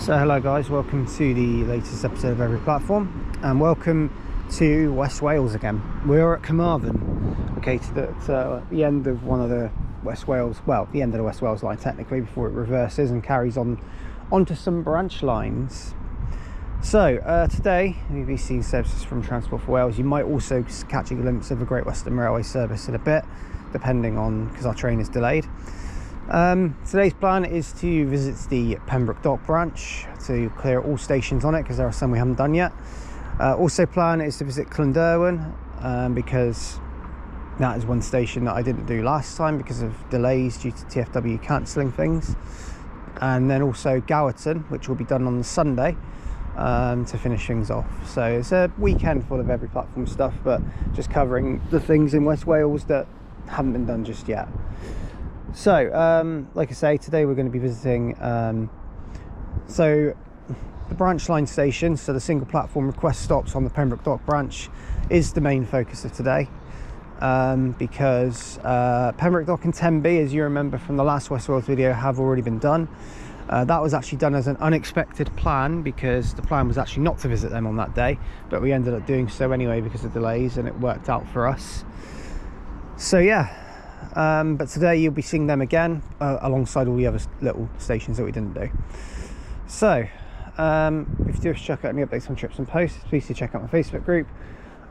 So hello guys, welcome to the latest episode of Every Platform, and welcome to West Wales again. We're at Carmarthen, located at the end of one of the West Wales, well, the end of the West Wales line technically, before it reverses and carries on onto some branch lines. So today we'll be seeing services from Transport for Wales. You might also catch a glimpse of a Great Western Railway service in a bit, depending on, because our train is delayed. Today's plan is to visit the Pembroke Dock branch to clear all stations on it, because there are some we haven't done yet. Also plan is to visit Llanderwen, because that is one station that I didn't do last time because of delays due to TfW cancelling things. And then also Gowerton, which will be done on the Sunday, to finish things off. So it's a weekend full of Every Platform stuff, but just covering the things in West Wales that haven't been done just yet. So, like I say, today we're going to be visiting the branch line station. So the single platform request stops on the Pembroke Dock branch is the main focus of today, because Pembroke Dock and Tenby, as you remember from the last West Wales video, have already been done. That was actually done as an unexpected plan, because the plan was actually not to visit them on that day, but we ended up doing so anyway because of delays, and it worked out for us. So yeah. But today you'll be seeing them again, alongside all the other little stations that we didn't do. So, if you do check out any updates on trips and posts, please do check out my Facebook group.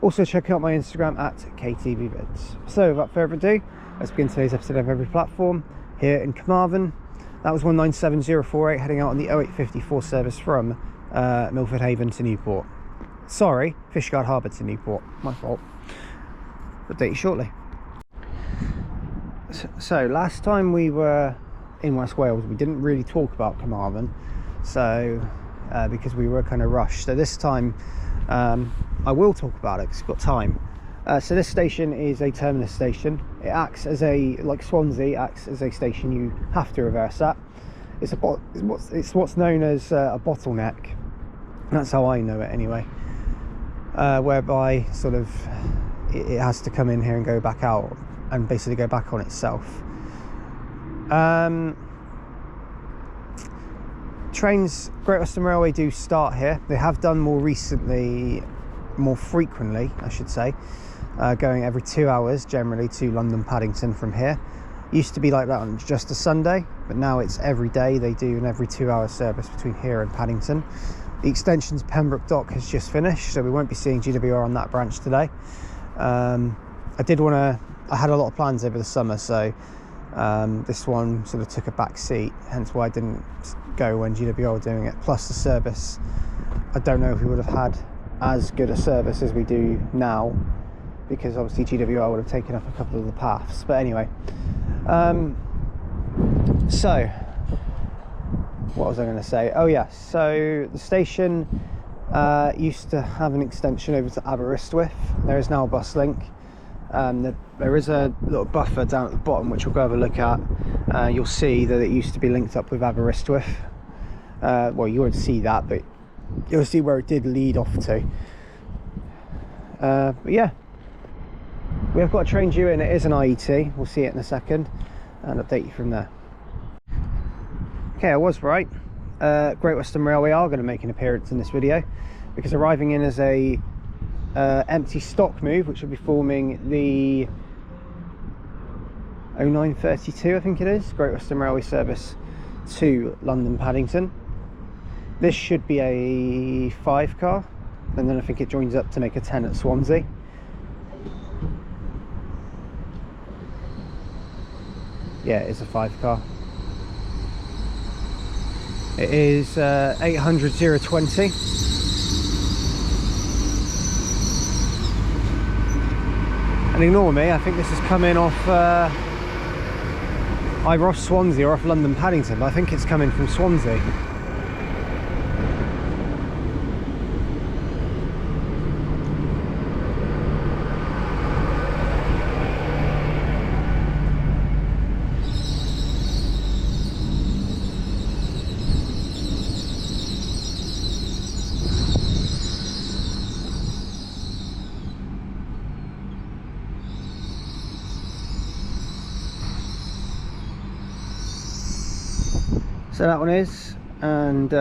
Also check out my Instagram at KTVvids. So, without further ado, let's begin today's episode of Every Platform here in Carmarthen. That was 197048 heading out on the 0854 service from Milford Haven to Newport. Sorry, Fishguard Harbour to Newport. My fault. Update you shortly. So last time we were in West Wales, we didn't really talk about Carmarthen, so because we were kind of rushed. So this time I will talk about it because we've got time. So this station is a terminus station. It acts as a, like Swansea, acts as a station you have to reverse at. It's what's known as a bottleneck. That's how I know it anyway. Whereby sort of it has to come in here and go back out, and basically go back on itself. Trains, Great Western Railway do start here. They have done more recently, more frequently I should say, going every 2 hours generally to London Paddington from here. Used to be like that on just a Sunday, but now it's every day. They do an every 2 hour service between here and Paddington. The extension to Pembroke Dock has just finished, so we won't be seeing GWR on that branch today. I had a lot of plans over the summer, so this one sort of took a back seat, hence why I didn't go when GWR were doing it. Plus the service, I don't know if we would have had as good a service as we do now, because obviously GWR would have taken up a couple of the paths. But anyway, so what was I going to say? Oh yeah, so the station used to have an extension over to Aberystwyth. There is now a bus link. There is a little buffer down at the bottom, which we'll go have a look at. You'll see that it used to be linked up with Aberystwyth. Well, you won't see that, but you'll see where it did lead off to. But yeah, we have got a train due in. It is an IET. We'll see it in a second and update you from there. Okay, I was right. Great Western Railway are going to make an appearance in this video, because arriving in as a empty stock move, which will be forming the 0932, I think it is, Great Western Railway service to London Paddington. This should be a 5 car, and then I think it joins up to make a 10 at Swansea. Yeah, it is a 5 car. It is 800 020. And ignore me, I think this is coming off either off Swansea or off London Paddington, but I think it's coming from Swansea. So that one is and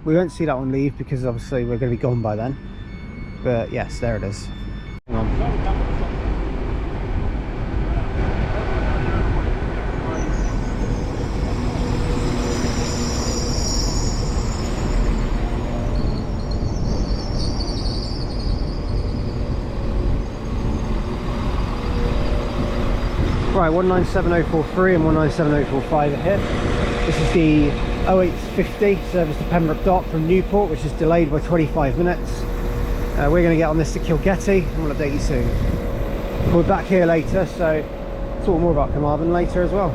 we won't see that one leave because obviously we're going to be gone by then. But yes, there it is. Hang on. Right, 197043 and 197045 are here. This is the 0850 service to Pembroke Dock from Newport, which is delayed by 25 minutes. We're going to get on this to Kilgetty and we'll update you soon. We'll be back here later, so talk more about Carmarthen later as well.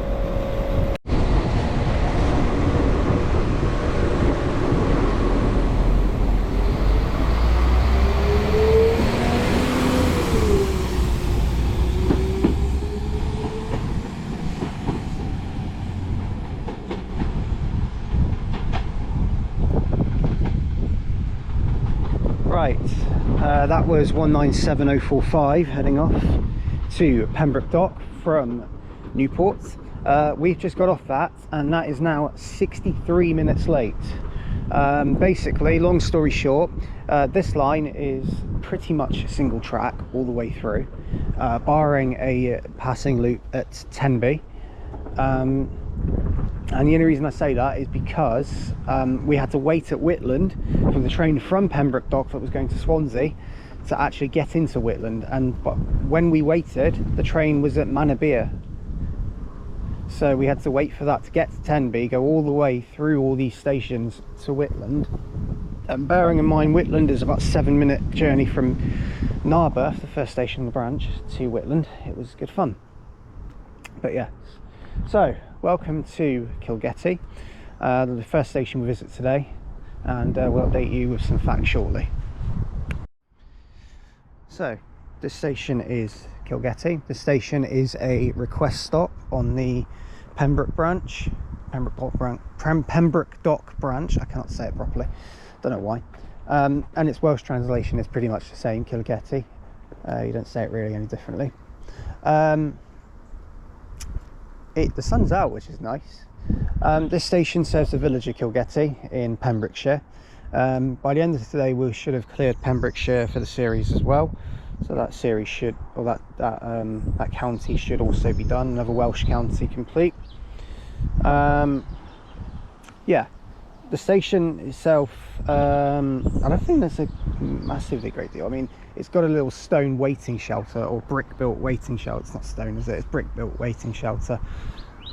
Right, that was 197045 heading off to Pembroke Dock from Newport. We've just got off that, and that is now 63 minutes late. Basically, long story short, this line is pretty much single track all the way through, barring a passing loop at Tenby. And the only reason I say that is because we had to wait at Whitland for the train from Pembroke Dock that was going to Swansea to actually get into Whitland, and when we waited, the train was at Manorbier, so we had to wait for that to get to Tenby, go all the way through all these stations to Whitland. And bearing in mind Whitland is about a 7-minute journey from Narberth, the first station on the branch, to Whitland. It was good fun. But yeah, so welcome to Kilgetty, the first station we visit today, and we'll update you with some facts shortly. So this station is Kilgetty. The station is a request stop on the Pembroke branch, Pembroke Dock branch. I cannot say it properly, don't know why. And its Welsh translation is pretty much the same, Kilgetty. You don't say it really any differently. The sun's out, which is nice. This station serves the village of Kilgetty in Pembrokeshire. By the end of today, we should have cleared Pembrokeshire for the series as well. So that series should, or that county should also be done. Another Welsh county complete. Yeah, the station itself, I don't think there's a massively great deal. I mean, it's got a little stone waiting shelter, or brick-built waiting shelter. It's not stone, is it? It's brick-built waiting shelter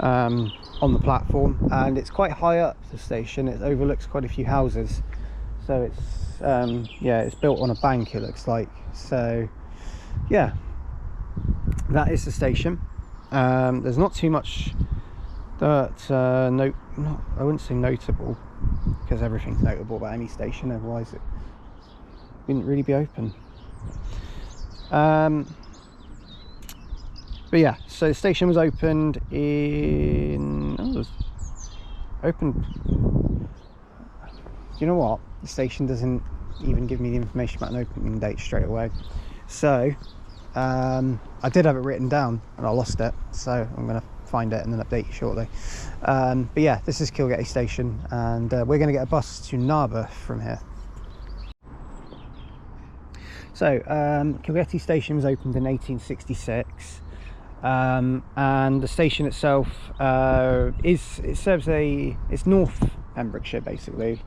on the platform, and it's quite high up the station. It overlooks quite a few houses, so it's yeah, it's built on a bank, it looks like. So yeah, that is the station. There's not too much that I wouldn't say notable, because everything's notable about any station, otherwise it wouldn't really be open. But yeah, so the station was opened in, you know what, the station doesn't even give me the information about an opening date straight away, so I did have it written down and I lost it, so I'm going to find it and then update you shortly. But yeah, this is Kilgetty station, and we're going to get a bus to Narberth from here. So Kilgetty station was opened in 1866, and the station itself it's North Pembrokeshire basically,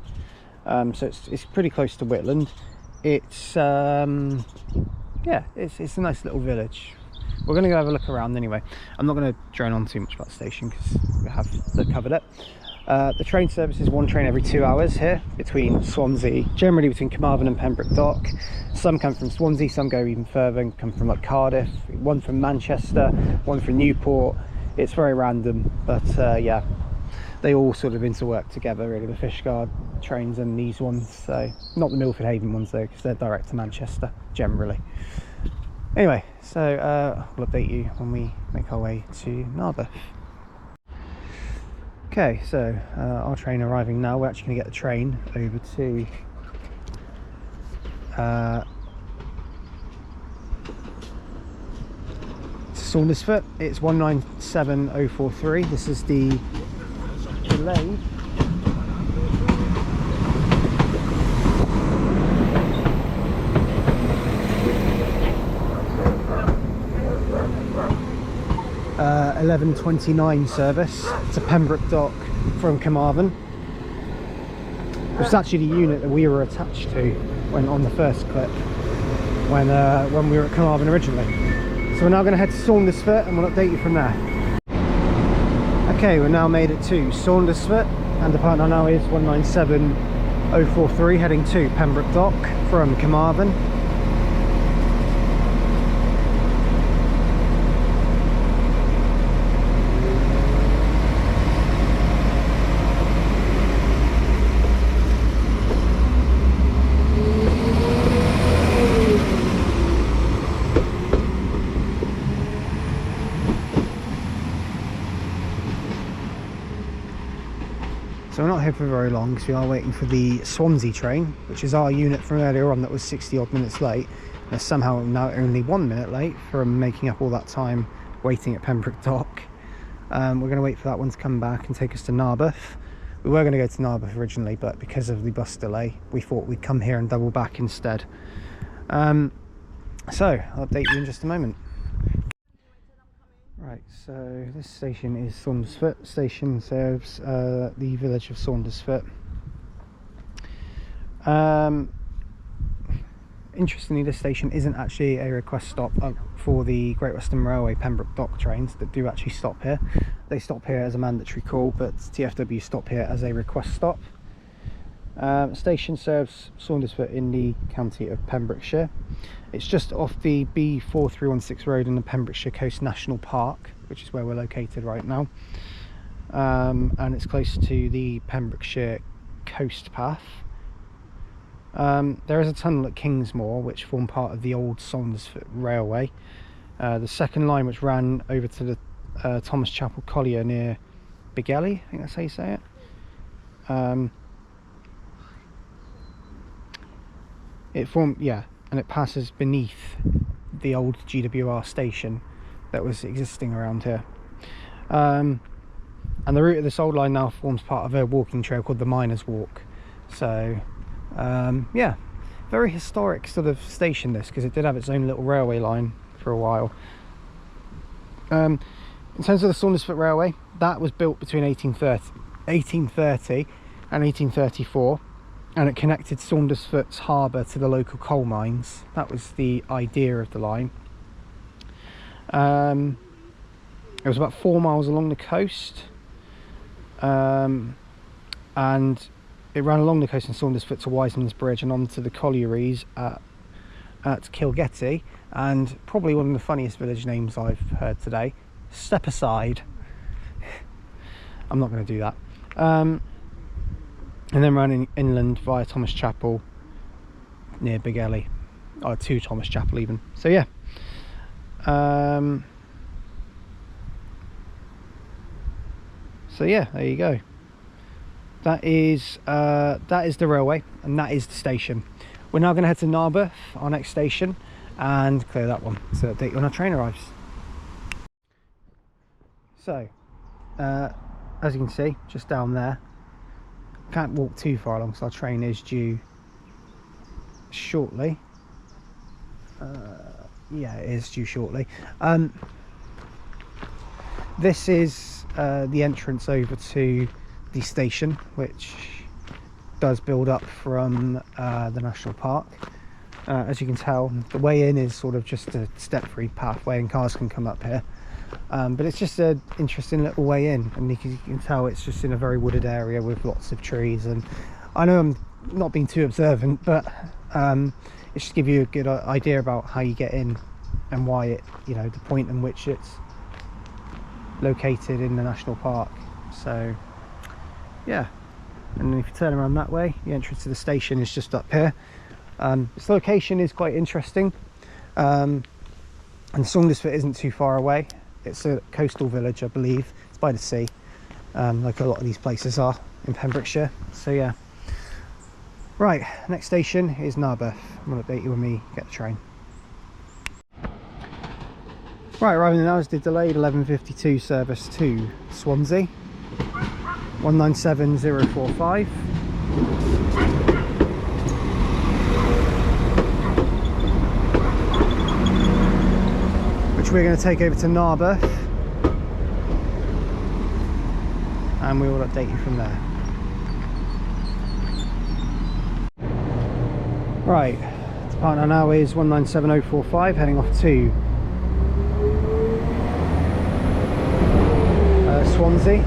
so it's pretty close to Whitland. It's yeah, it's a nice little village. We're going to go have a look around anyway. I'm not going to drone on too much about the station because we have covered it. The train service is one train every 2 hours here between Swansea, generally between Carmarthen and Pembroke Dock. Some come from Swansea, some go even further and come from like Cardiff, one from Manchester, one from Newport. It's very random, but yeah, they all sort of interwork together really, the Fishguard trains and these ones. So not the Milford Haven ones though, because they're direct to Manchester generally. Anyway, so we'll update you when we make our way to Narberth. Okay, so our train arriving now. We're actually going to get the train over to Saundersfoot. It's 197043. This is the delayed 11:29 service to Pembroke Dock from Carmarthen. It was actually the unit that we were attached to when on the first clip when we were at Carmarthen originally. So we're now going to head to Saundersfoot and we'll update you from there. Okay, we're now made it to Saundersfoot and the partner now is 197043 heading to Pembroke Dock from Carmarthen. So we're not here for very long because we are waiting for the Swansea train, which is our unit from earlier on that was 60 odd minutes late. They're somehow now only 1 minute late from making up all that time waiting at Pembroke Dock. We're going to wait for that one to come back and take us to Narberth. We were going to go to Narberth originally, but because of the bus delay, we thought we'd come here and double back instead. So I'll update you in just a moment. Right, so this station is Saundersfoot. Station serves the village of Saundersfoot. Interestingly, this station isn't actually a request stop for the Great Western Railway Pembroke Dock trains that do actually stop here. They stop here as a mandatory call, but TfW stop here as a request stop. Station serves Saundersfoot in the county of Pembrokeshire. It's just off the B4316 road in the Pembrokeshire Coast National Park, which is where we're located right now, and it's close to the Pembrokeshire Coast Path. There is a tunnel at Kingsmoor which formed part of the old Saundersfoot Railway. The second line, which ran over to the Thomas Chapel Collier near Bigelly, I think that's how you say it. It formed, yeah, and it passes beneath the old GWR station that was existing around here. And the route of this old line now forms part of a walking trail called the Miners' Walk. So, yeah, very historic sort of station this, because it did have its own little railway line for a while. In terms of the Saundersfoot Railway, that was built between 1830 and 1834. And it connected Saundersfoot's harbour to the local coal mines. That was the idea of the line. It was about 4 miles along the coast, and it ran along the coast in Saundersfoot to Wiseman's Bridge and onto the collieries at Kilgetty, and probably one of the funniest village names I've heard today, Step Aside. I'm not going to do that. And then ran inland via Thomas Chapel near Bigelly, or to Thomas Chapel even. So yeah, there you go. That is the railway, and that is the station. We're now going to head to Narberth, our next station, and clear that one to update you when our train arrives. So, as you can see, just down there. Can't walk too far along, so our train is due shortly. Yeah, it is due shortly. This is the entrance over to the station, which does build up from the national park. As you can tell, the way in is sort of just a step-free pathway and cars can come up here. But it's just an interesting little way in, and you can tell it's just in a very wooded area with lots of trees. And I know I'm not being too observant, but it should give you a good idea about how you get in and why it, you know, the point in which it's located in the national park. So yeah, and then if you turn around that way, the entrance to the station is just up here. This location is quite interesting, and Saundersfoot isn't too far away. It's a coastal village, I believe. It's by the sea, like a lot of these places are in Pembrokeshire. So yeah. Right, next station is Narberth. I'm going to update you when we get the train. Right, arriving now is the delayed 11:52 service to Swansea, 197045. Which we're going to take over to Narberth. and we will update you from there. Right, the partner now is 197045, heading off to Swansea.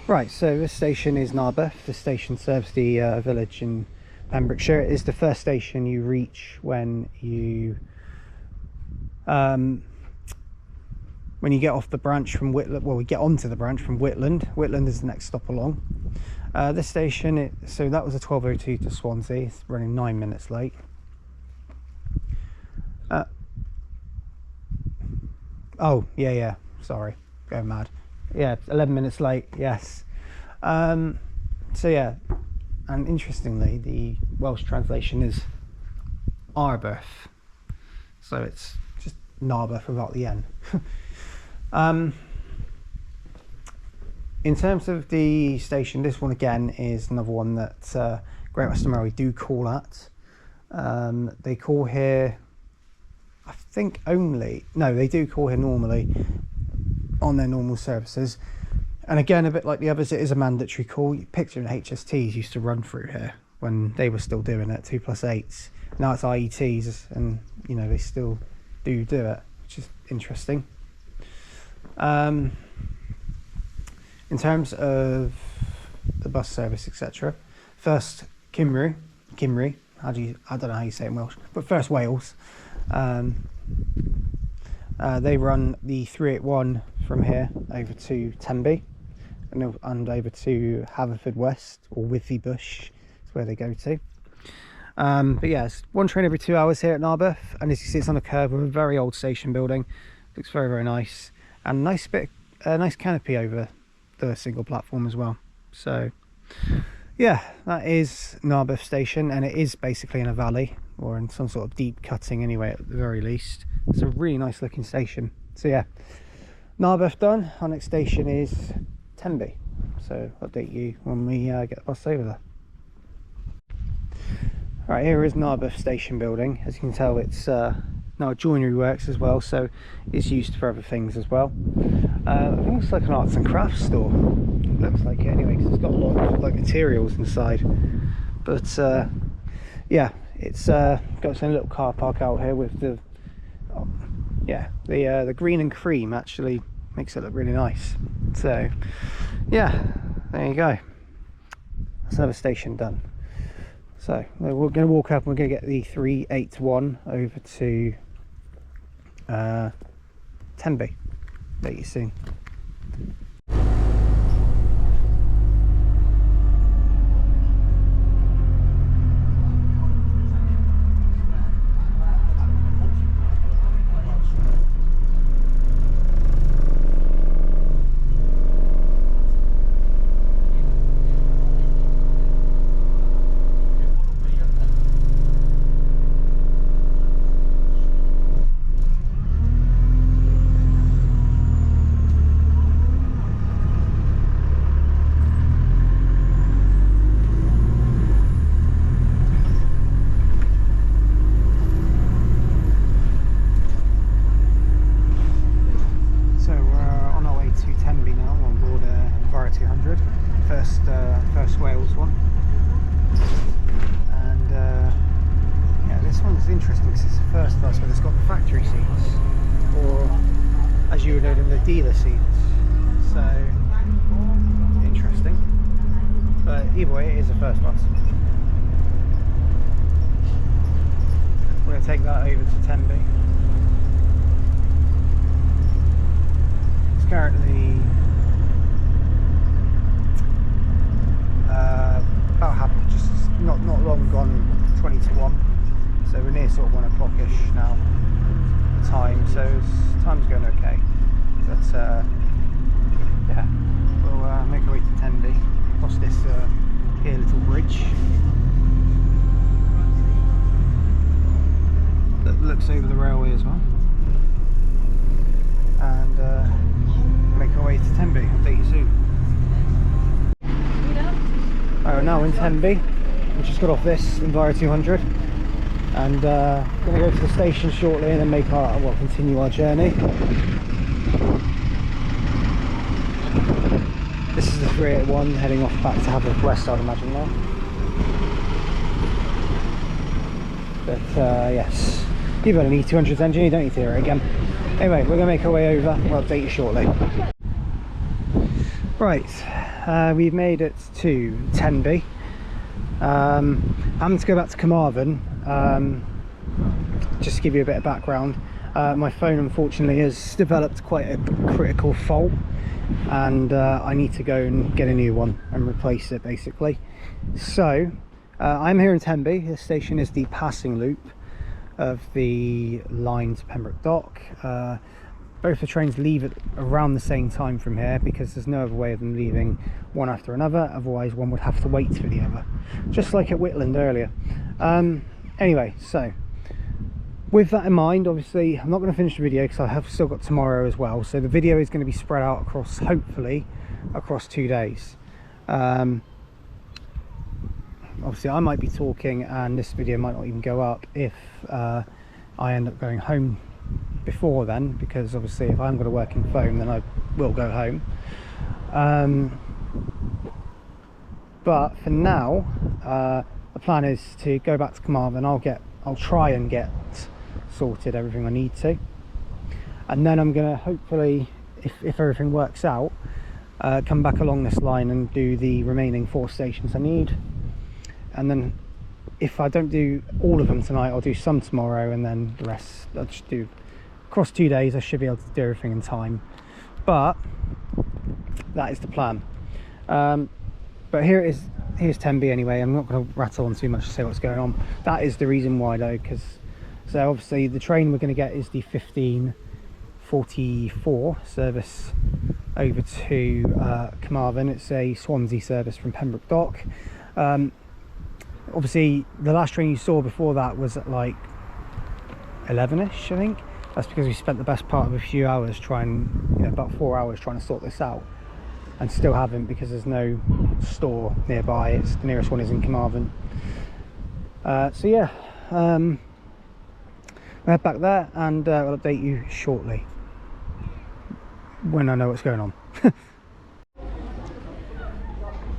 Right, so this station is Narberth. The station serves the village in Pembrokeshire. It is the first station you reach when you get off the branch from Whitland. Well, we get onto the branch from Whitland. Whitland is the next stop along. This station, so that was a 12:02 to Swansea. It's running 9 minutes late. Oh, yeah, sorry, going mad. Yeah, 11 minutes late, yes. So yeah, and interestingly, the Welsh translation is Arberth, so it's just Narberth without the N. In terms of the station, this one again is another one that Great Western Railway do call at. They call here, I think they do call here normally on their normal services, and again, a bit like the others, it is a mandatory call. Picture and HSTs used to run through here when they were still doing it, 2+8s. Now it's IETs, and you know, they still do it, which is interesting. In terms of the bus service, etc., first Cymru, I don't know how you say it in Welsh, but first Wales. They run the 381 from here over to Tenby and over to Haverfordwest, or Withybush is where they go to. But yeah, it's one train every 2 hours here at Narberth, and as you see, it's on a curve with a very old station building. Looks very, very nice, and nice canopy over the single platform as well. So yeah, that is Narberth station, and it is basically in a valley, or in some sort of deep cutting anyway, at the very least. It's a really nice looking station. So yeah, Narberth done. Our next station is Tenby, so update you when we get the bus over there. Right, here is Narberth station building. As you can tell, it's now joinery works as well, so it's used for other things as well. I think it's like an arts and crafts store. It looks like it anyway, because it's got a lot of like materials inside. But yeah, it's got its own little car park out here with the the green and cream actually makes it look really nice. So yeah, there you go. That's another station done. So we're going to walk up and we're going to get the 381 over to Tenby. Meet you soon. First Wales one, and yeah, this one's interesting because it's the first bus where it's got the factory seats, or as you would know them, the dealer seats. So interesting, but either way, it is the first bus. We're going to take that over to Tenby. It's currently about just not long gone 20 to 1, so we're near sort of 1 o'clock-ish now time, so time's going okay. But yeah, we'll make our way to Tenby, across this here little bridge that looks over the railway as well, and make our way to Tenby. I'll update you soon. We're now in Tenby. We just got off this Enviro 200 and gonna go to the station shortly and then make our, well, continue our journey. This is the 381 heading off back to Haverford West, I'd imagine now. But yes, you've got an E200 engine, you don't need to hear it again. Anyway, we're going to make our way over, we'll update you shortly. Right, we've made it to Tenby. I'm having to go back to Carmarthen. Just to give you a bit of background, my phone unfortunately has developed quite a critical fault, and I need to go and get a new one and replace it basically. So I'm here in Tenby. This station is the passing loop of the line to Pembroke Dock. Both the trains leave at around the same time from here because there's no other way of them leaving one after another, otherwise one would have to wait for the other, just like at Whitland earlier. Anyway, so with that in mind, obviously I'm not going to finish the video because I have still got tomorrow as well, so the video is going to be spread out across, hopefully across 2 days. Obviously I might be talking and this video might not even go up if I end up going home before then, because obviously if I'm going to work in foam then I will go home. But for now the plan is to go back to Carmarthen. I'll try and get sorted everything I need to, and then I'm going to hopefully, if everything works out, come back along this line and do the remaining 4 stations I need. And then if I don't do all of them tonight, I'll do some tomorrow, and then the rest I'll just do across 2 days. I should be able to do everything in time, but that is the plan. But here it is, here's Tenby anyway. I'm not going to rattle on too much to say what's going on. That is the reason why though, because so obviously the train we're going to get is the 1544 service over to Carmarthen. It's a Swansea service from Pembroke Dock. Obviously the last train you saw before that was at like 11ish, I think. That's because we spent the best part of a few hours trying, about 4 hours trying to sort this out, and still haven't because there's no store nearby. It's the nearest one is in Carmarthen. So yeah, we'll head back there and we'll update you shortly when I know what's going on.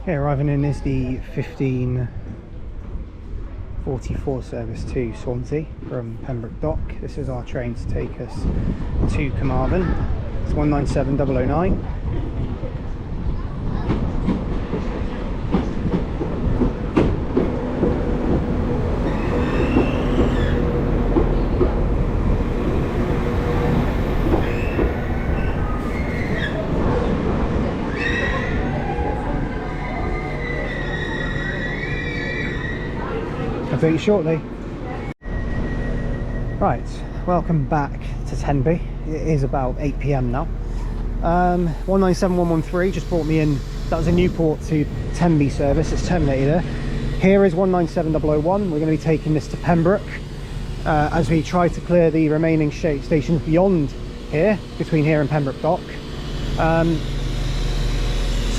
Okay, arriving in is the 1544 service to Swansea from Pembroke Dock. This is our train to take us to Carmarthen. It's 197009. I'll update you shortly. Right, welcome back to Tenby. It is about 8 PM now. 197113 just brought me in. That was a Newport to Tenby service. It's terminated there. Here is 197001. We're going to be taking this to Pembroke as we try to clear the remaining stations beyond here, between here and Pembroke Dock.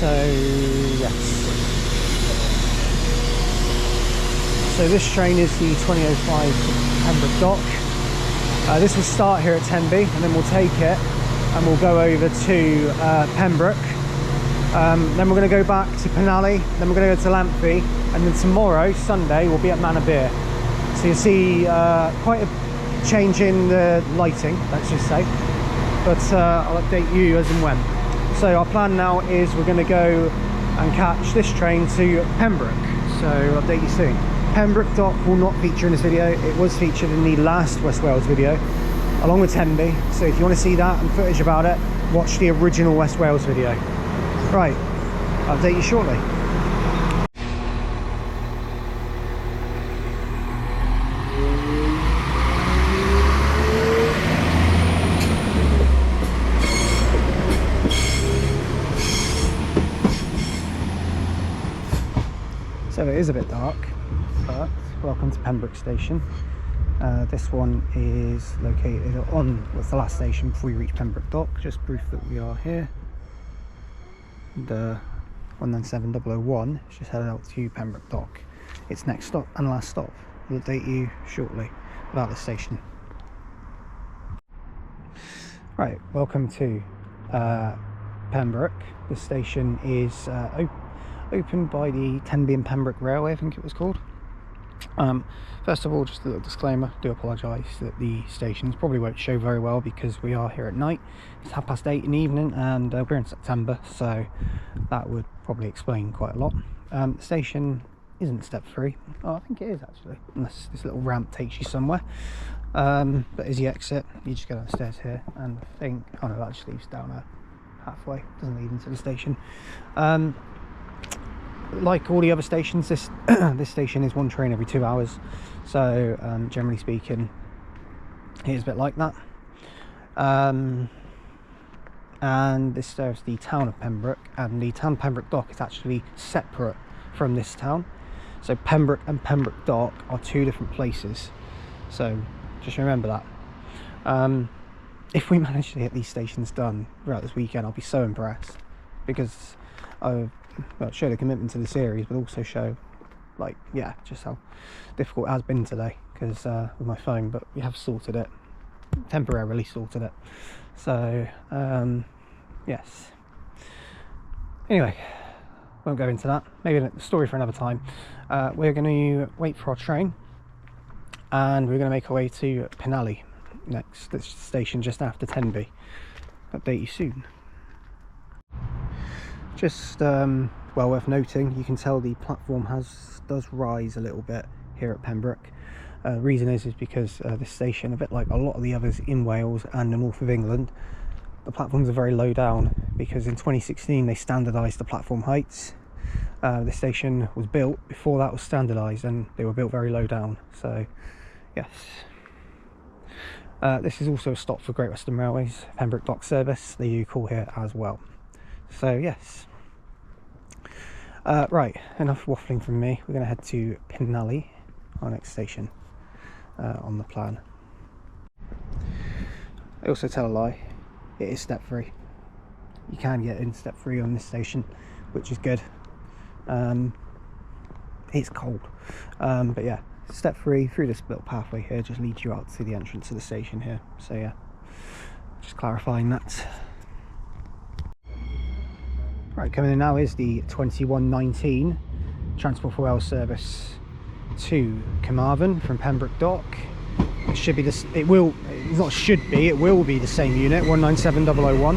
So yes. So this train is the 2005 to Pembroke Dock. This will start here at Tenby and then we'll take it and we'll go over to Pembroke. Then we're going to go back to Penally, then we're going to go to Lampthe, and then tomorrow, Sunday, we'll be at Manabir. So you'll see quite a change in the lighting, let's just say. But I'll update you as and when. So our plan now is we're going to go and catch this train to Pembroke. So I'll update you soon. Pembroke Dock will not feature in this video. It was featured in the last West Wales video along with Tenby, so if you want to see that and footage about it, watch the original West Wales video. Right, I'll update you shortly. So it is a bit dark, but welcome to Pembroke Station. This one is located on, what's the last station before we reach Pembroke Dock, just proof that we are here. And 197,001 is just headed out to Pembroke Dock. Its next stop and last stop. We'll update you shortly about the station. Right, welcome to Pembroke. The station is opened by the Tenby and Pembroke Railway, I think it was called. First of all, just a little disclaimer, do apologise that the stations probably won't show very well because we are here at night. It's 8:30 in the evening and we're in September, so that would probably explain quite a lot. The station isn't step free. Oh, I think it is actually, unless this little ramp takes you somewhere. But as you exit, you just go downstairs here, and I think, oh no, that just leaves down halfway, doesn't lead into the station. Like all the other stations, this station is one train every 2 hours, so generally speaking it is a bit like that. And this serves the town of Pembroke, and the town of Pembroke Dock is actually separate from this town. So Pembroke and Pembroke Dock are two different places, so just remember that. If we manage to get these stations done throughout this weekend, I'll be so impressed, because show the commitment to the series, but also show, like, yeah, just how difficult it has been today, because with my phone, but we have sorted it, temporarily sorted it. So yes, anyway, won't go into that, maybe a story for another time. We're going to wait for our train, and we're going to make our way to Penally next. This station just after Tenby. Update you soon. Just well worth noting, you can tell the platform does rise a little bit here at Pembroke. Reason is because this station, a bit like a lot of the others in Wales and the north of England, the platforms are very low down, because in 2016 they standardised the platform heights. The station was built before that was standardised, and they were built very low down. So yes, this is also a stop for Great Western Railway's Pembroke Dock service. They do call here as well. So yes, right, enough waffling from me. We're going to head to Penally, our next station on the plan. I also tell a lie, it is step free. You can get in step free on this station, which is good. It's cold, but yeah, step free through this little pathway here just leads you out to the entrance of the station here. So yeah, just clarifying that. Right, coming in now is the 2119 Transport for Wales service to Carmarthen from Pembroke Dock. It should be this. It will. It's not should be. It will be the same unit, 197,001.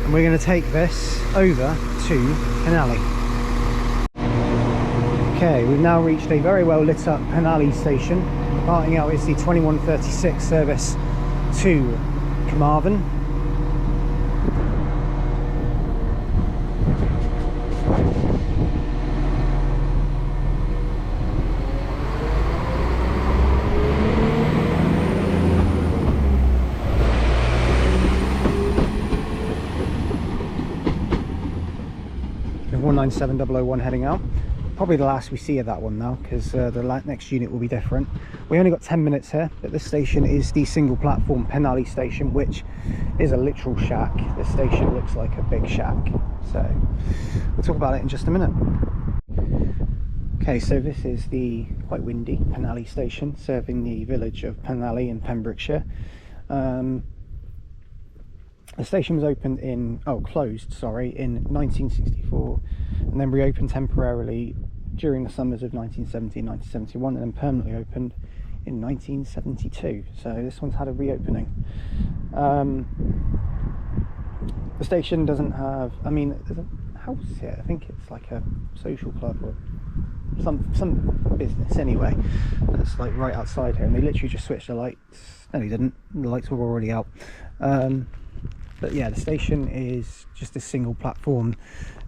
And we're going to take this over to Penally. Okay, we've now reached a very well lit up Penally station. Departing out is the 2136 service to Carmarthen. The 197,001 heading out. Probably the last we see of that one now, because the next unit will be different. We only got 10 minutes here, but this station is the single platform Penally station, which is a literal shack. This station looks like a big shack, so we'll talk about it in just a minute. Okay, so this is the quite windy Penally station, serving the village of Penally in Pembrokeshire. The station was opened closed in 1964, and then reopened temporarily during the summers of 1970 and 1971, and then permanently opened in 1972. So this one's had a reopening. The station doesn't have, I mean, there's a house here. I think it's like a social club or some business anyway. That's like right outside here, and they literally just switched the lights. No, they didn't. The lights were already out. But yeah, the station is just a single platform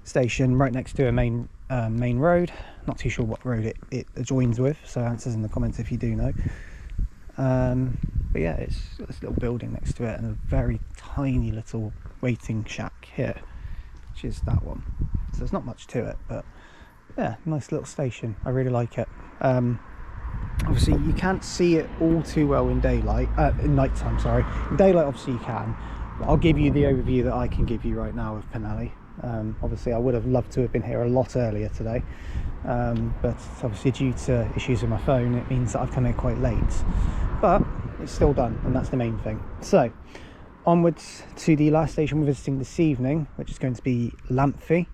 station right next to a main road. Not too sure what road it adjoins with, so answers in the comments if you do know. But yeah, it's this little building next to it, and a very tiny little waiting shack here, which is that one. So there's not much to it, but yeah, nice little station. I really like it. obviously you can't see it all too well in daylight, in night time, sorry. In daylight obviously you can, but I'll give you the overview that I can give you right now of Penally. Obviously I would have loved to have been here a lot earlier today, but obviously due to issues with my phone it means that I've come here quite late, but it's still done, and that's the main thing. So onwards to the last station we're visiting this evening, which is going to be Lamphey,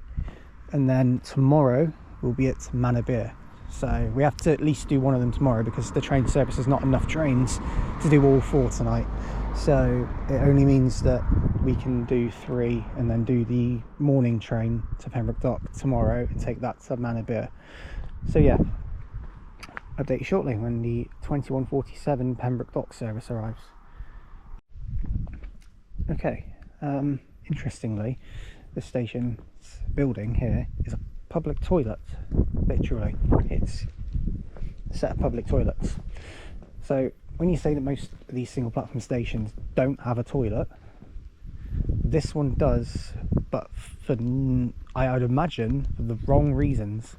and then tomorrow we'll be at Manorbier. So we have to at least do one of them tomorrow because the train service is not enough trains to do all 4 tonight. So it only means that we can do 3 and then do the morning train to Pembroke Dock tomorrow and take that to Manorbier. So yeah, update you shortly when the 2147 Pembroke Dock service arrives. Okay, interestingly, the station's building here is a public toilet. Literally, it's a set of public toilets. So when you say that most of these single platform stations don't have a toilet, this one does, but for I would imagine for the wrong reasons.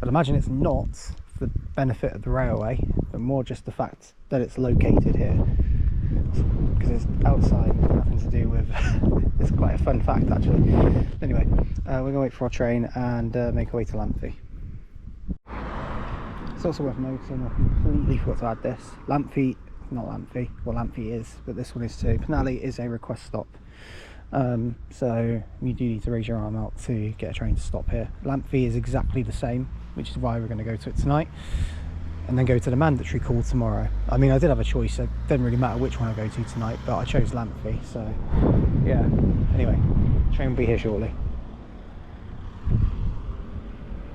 I'd imagine it's not for the benefit of the railway, but more just the fact that it's located here, because it's outside, nothing to do with it's quite a fun fact actually. Anyway, we're going to wait for our train and make our way to Lamphey. It's also worth noting, I completely forgot to add this, Lamphey, not Lamphey, well Lamphey is, but this one is too. Penally is a request stop, so you do need to raise your arm out to get a train to stop here. Lamphey is exactly the same, which is why we're going to go to it tonight, and then go to the mandatory call tomorrow. I mean, I did have a choice, it didn't really matter which one I go to tonight, but I chose Lamphey, so yeah. Anyway, train will be here shortly.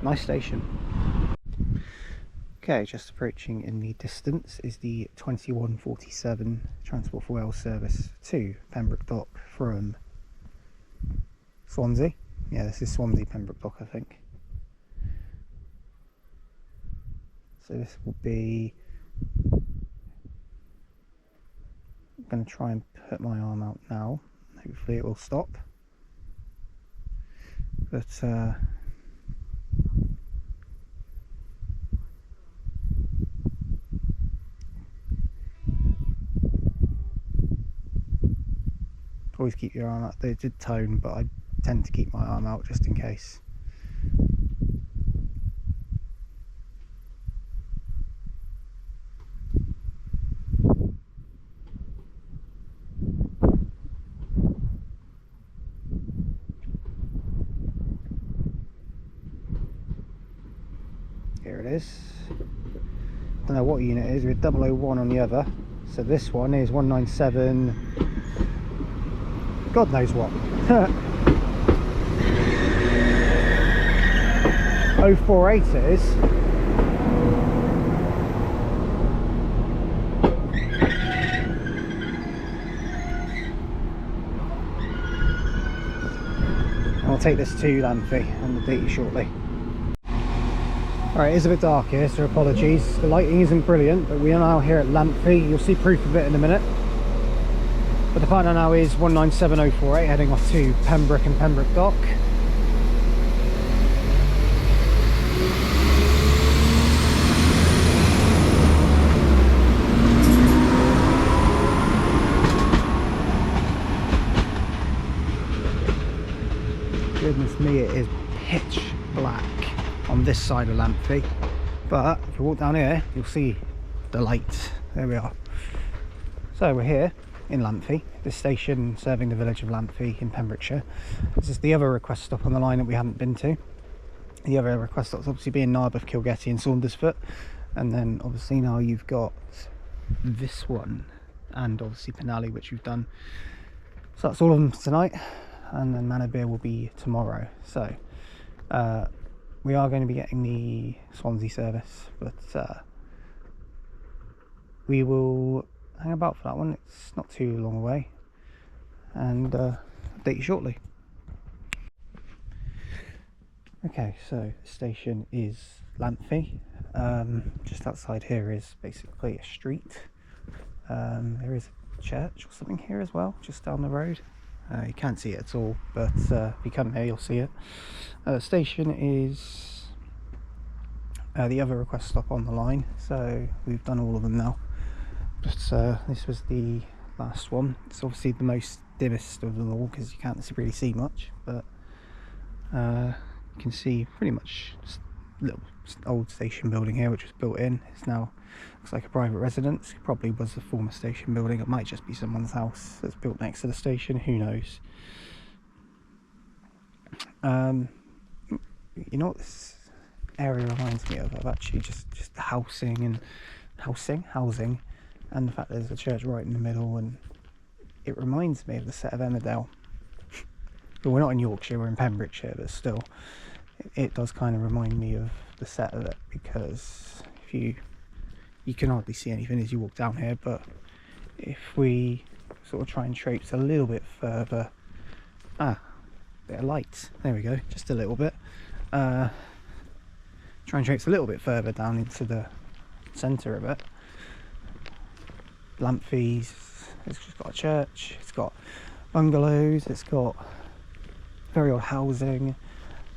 Nice station. Okay, just approaching in the distance is the 2147 Transport for Wales service to Pembroke Dock from Swansea. Yeah, this is Swansea Pembroke Dock, I think. So this will be, I'm going to try and put my arm out now, hopefully it will stop, but always keep your arm out. They did tone, but I tend to keep my arm out just in case. Here it is. Don't know what unit it is, with 001 on the other. So this one is 197, God knows what. 048 it is. I'll take this to Lamphey and update you shortly. Alright, it is a bit dark here, so apologies. The lighting isn't brilliant, but we are now here at Lamphey. You'll see proof of it in a minute. But the partner now is 197048, heading off to Pembroke and Pembroke Dock. Goodness me, it is pitch black on this side of Lamphey, but if you walk down here you'll see the light. There we are. So we're here in Lamphey, this station serving the village of Lamphey in Pembrokeshire. This is the other request stop on the line that we haven't been to. The other request stops obviously being Narberth, Kilgetty and Saundersfoot, and then obviously now you've got this one and obviously Penally, which we've done. So that's all of them tonight, and then Manorbier will be tomorrow. So we are going to be getting the Swansea service, but we will hang about for that one. It's not too long away, and update you shortly. Okay, so the station is Lamphey. Just outside here is basically a street. There is a church or something here as well, just down the road. You can't see it at all, but if you come here you'll see it. The station is the other request stop on the line, so we've done all of them now. But this was the last one. It's obviously the most dimmest of them all because you can't really see much, but you can see pretty much just a little old station building here which was built in. It's now looks like a private residence. It probably was a former station building. It might just be someone's house that's built next to the station, who knows. You know what this area reminds me of actually, just housing, and the fact that there's a church right in the middle, and it reminds me of the set of Emmerdale. But we're not in Yorkshire, we're in Pembrokeshire, but still it does kind of remind me of the set of it, because if you can hardly see anything as you walk down here, but if we sort of try and traipse a little bit further, bit of light, there we go, just a little bit, try and traipse a little bit further down into the centre of it. Lamphey's, it's just got a church, it's got bungalows, it's got very old housing.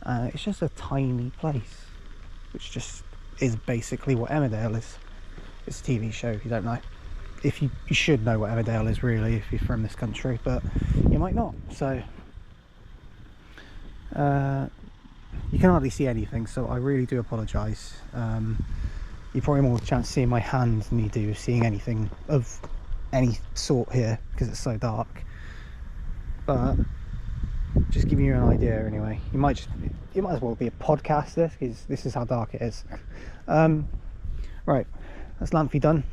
It's just a tiny place, which just is basically what Emmerdale is. It's a TV show, if you don't know. If you should know what Emmerdale is really if you're from this country, but you might not. So you can hardly see anything, so I really do apologise. You probably more chance of seeing my hand than you do of seeing anything of any sort here because it's so dark. But just giving you an idea anyway. It might as well be a podcast this, because this is how dark it is. Right, that's Lamphey done.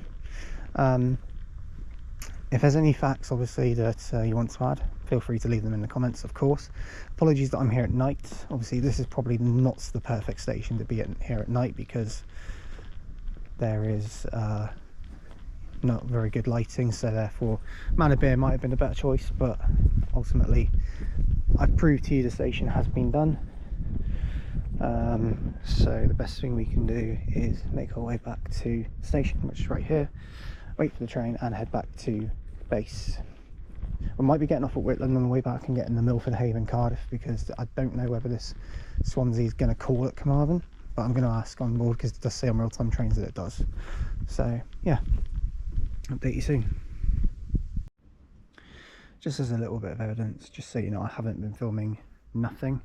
If there's any facts obviously that you want to add, feel free to leave them in the comments, of course. Apologies that I'm here at night. Obviously this is probably not the perfect station to be here at night because there is not very good lighting, so therefore Manorbier might have been a better choice, but ultimately I've proved to you the station has been done. So the best thing we can do is make our way back to the station, which is right here, wait for the train and head back to base. We might be getting off at Whitland on the way back and getting the Milford Haven Cardiff, because I don't know whether this Swansea is going to call at Carmarthen, but I'm going to ask on board because it does say on real-time trains that it does. So yeah, update you soon. Just as a little bit of evidence, just so you know, I haven't been filming nothing.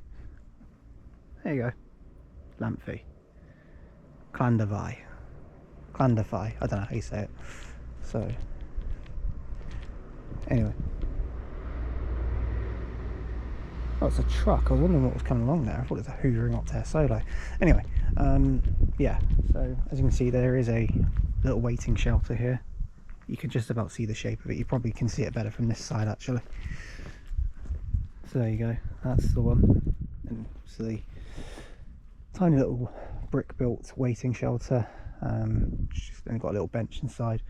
There you go, Lamphey, Clandafai, I don't know how you say it. So anyway, oh, it's a truck. I was wondering what was coming along there. I thought it was a hoovering up there solo. Anyway, yeah, so as you can see there is a little waiting shelter here. You can just about see the shape of it. You probably can see it better from this side actually. So there you go, that's the one. And so the tiny little brick built waiting shelter, just only got a little bench inside,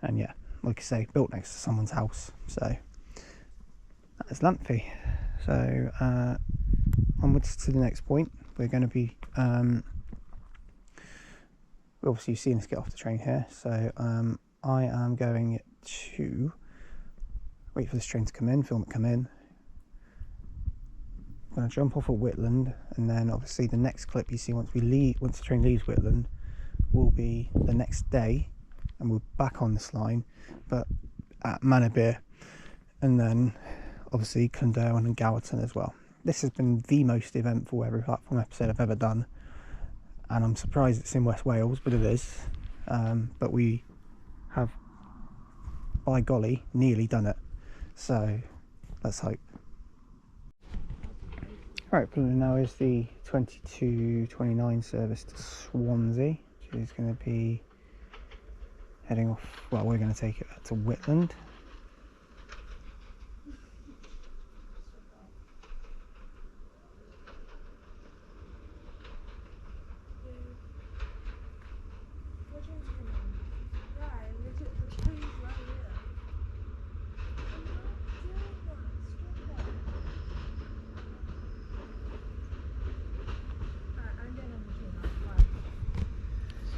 and yeah, like I say, built next to someone's house. So that's Lamphey. So onwards to the next point. We're going to be obviously you've seen us get off the train here, so I am going to wait for this train to come in, film it come in. I'm going to jump off at Whitland, and then obviously the next clip you see once the train leaves Whitland will be the next day, and we're back on this line but at Manorbier, and then obviously Clonderwan and Gowerton as well. This has been the most eventful every platform episode I've ever done, and I'm surprised it's in West Wales, but it is. But we have, by golly, nearly done it, so let's hope. Right, now is the 22:29 service to Swansea, which is going to be heading off, well, we're going to take it back to Whitland.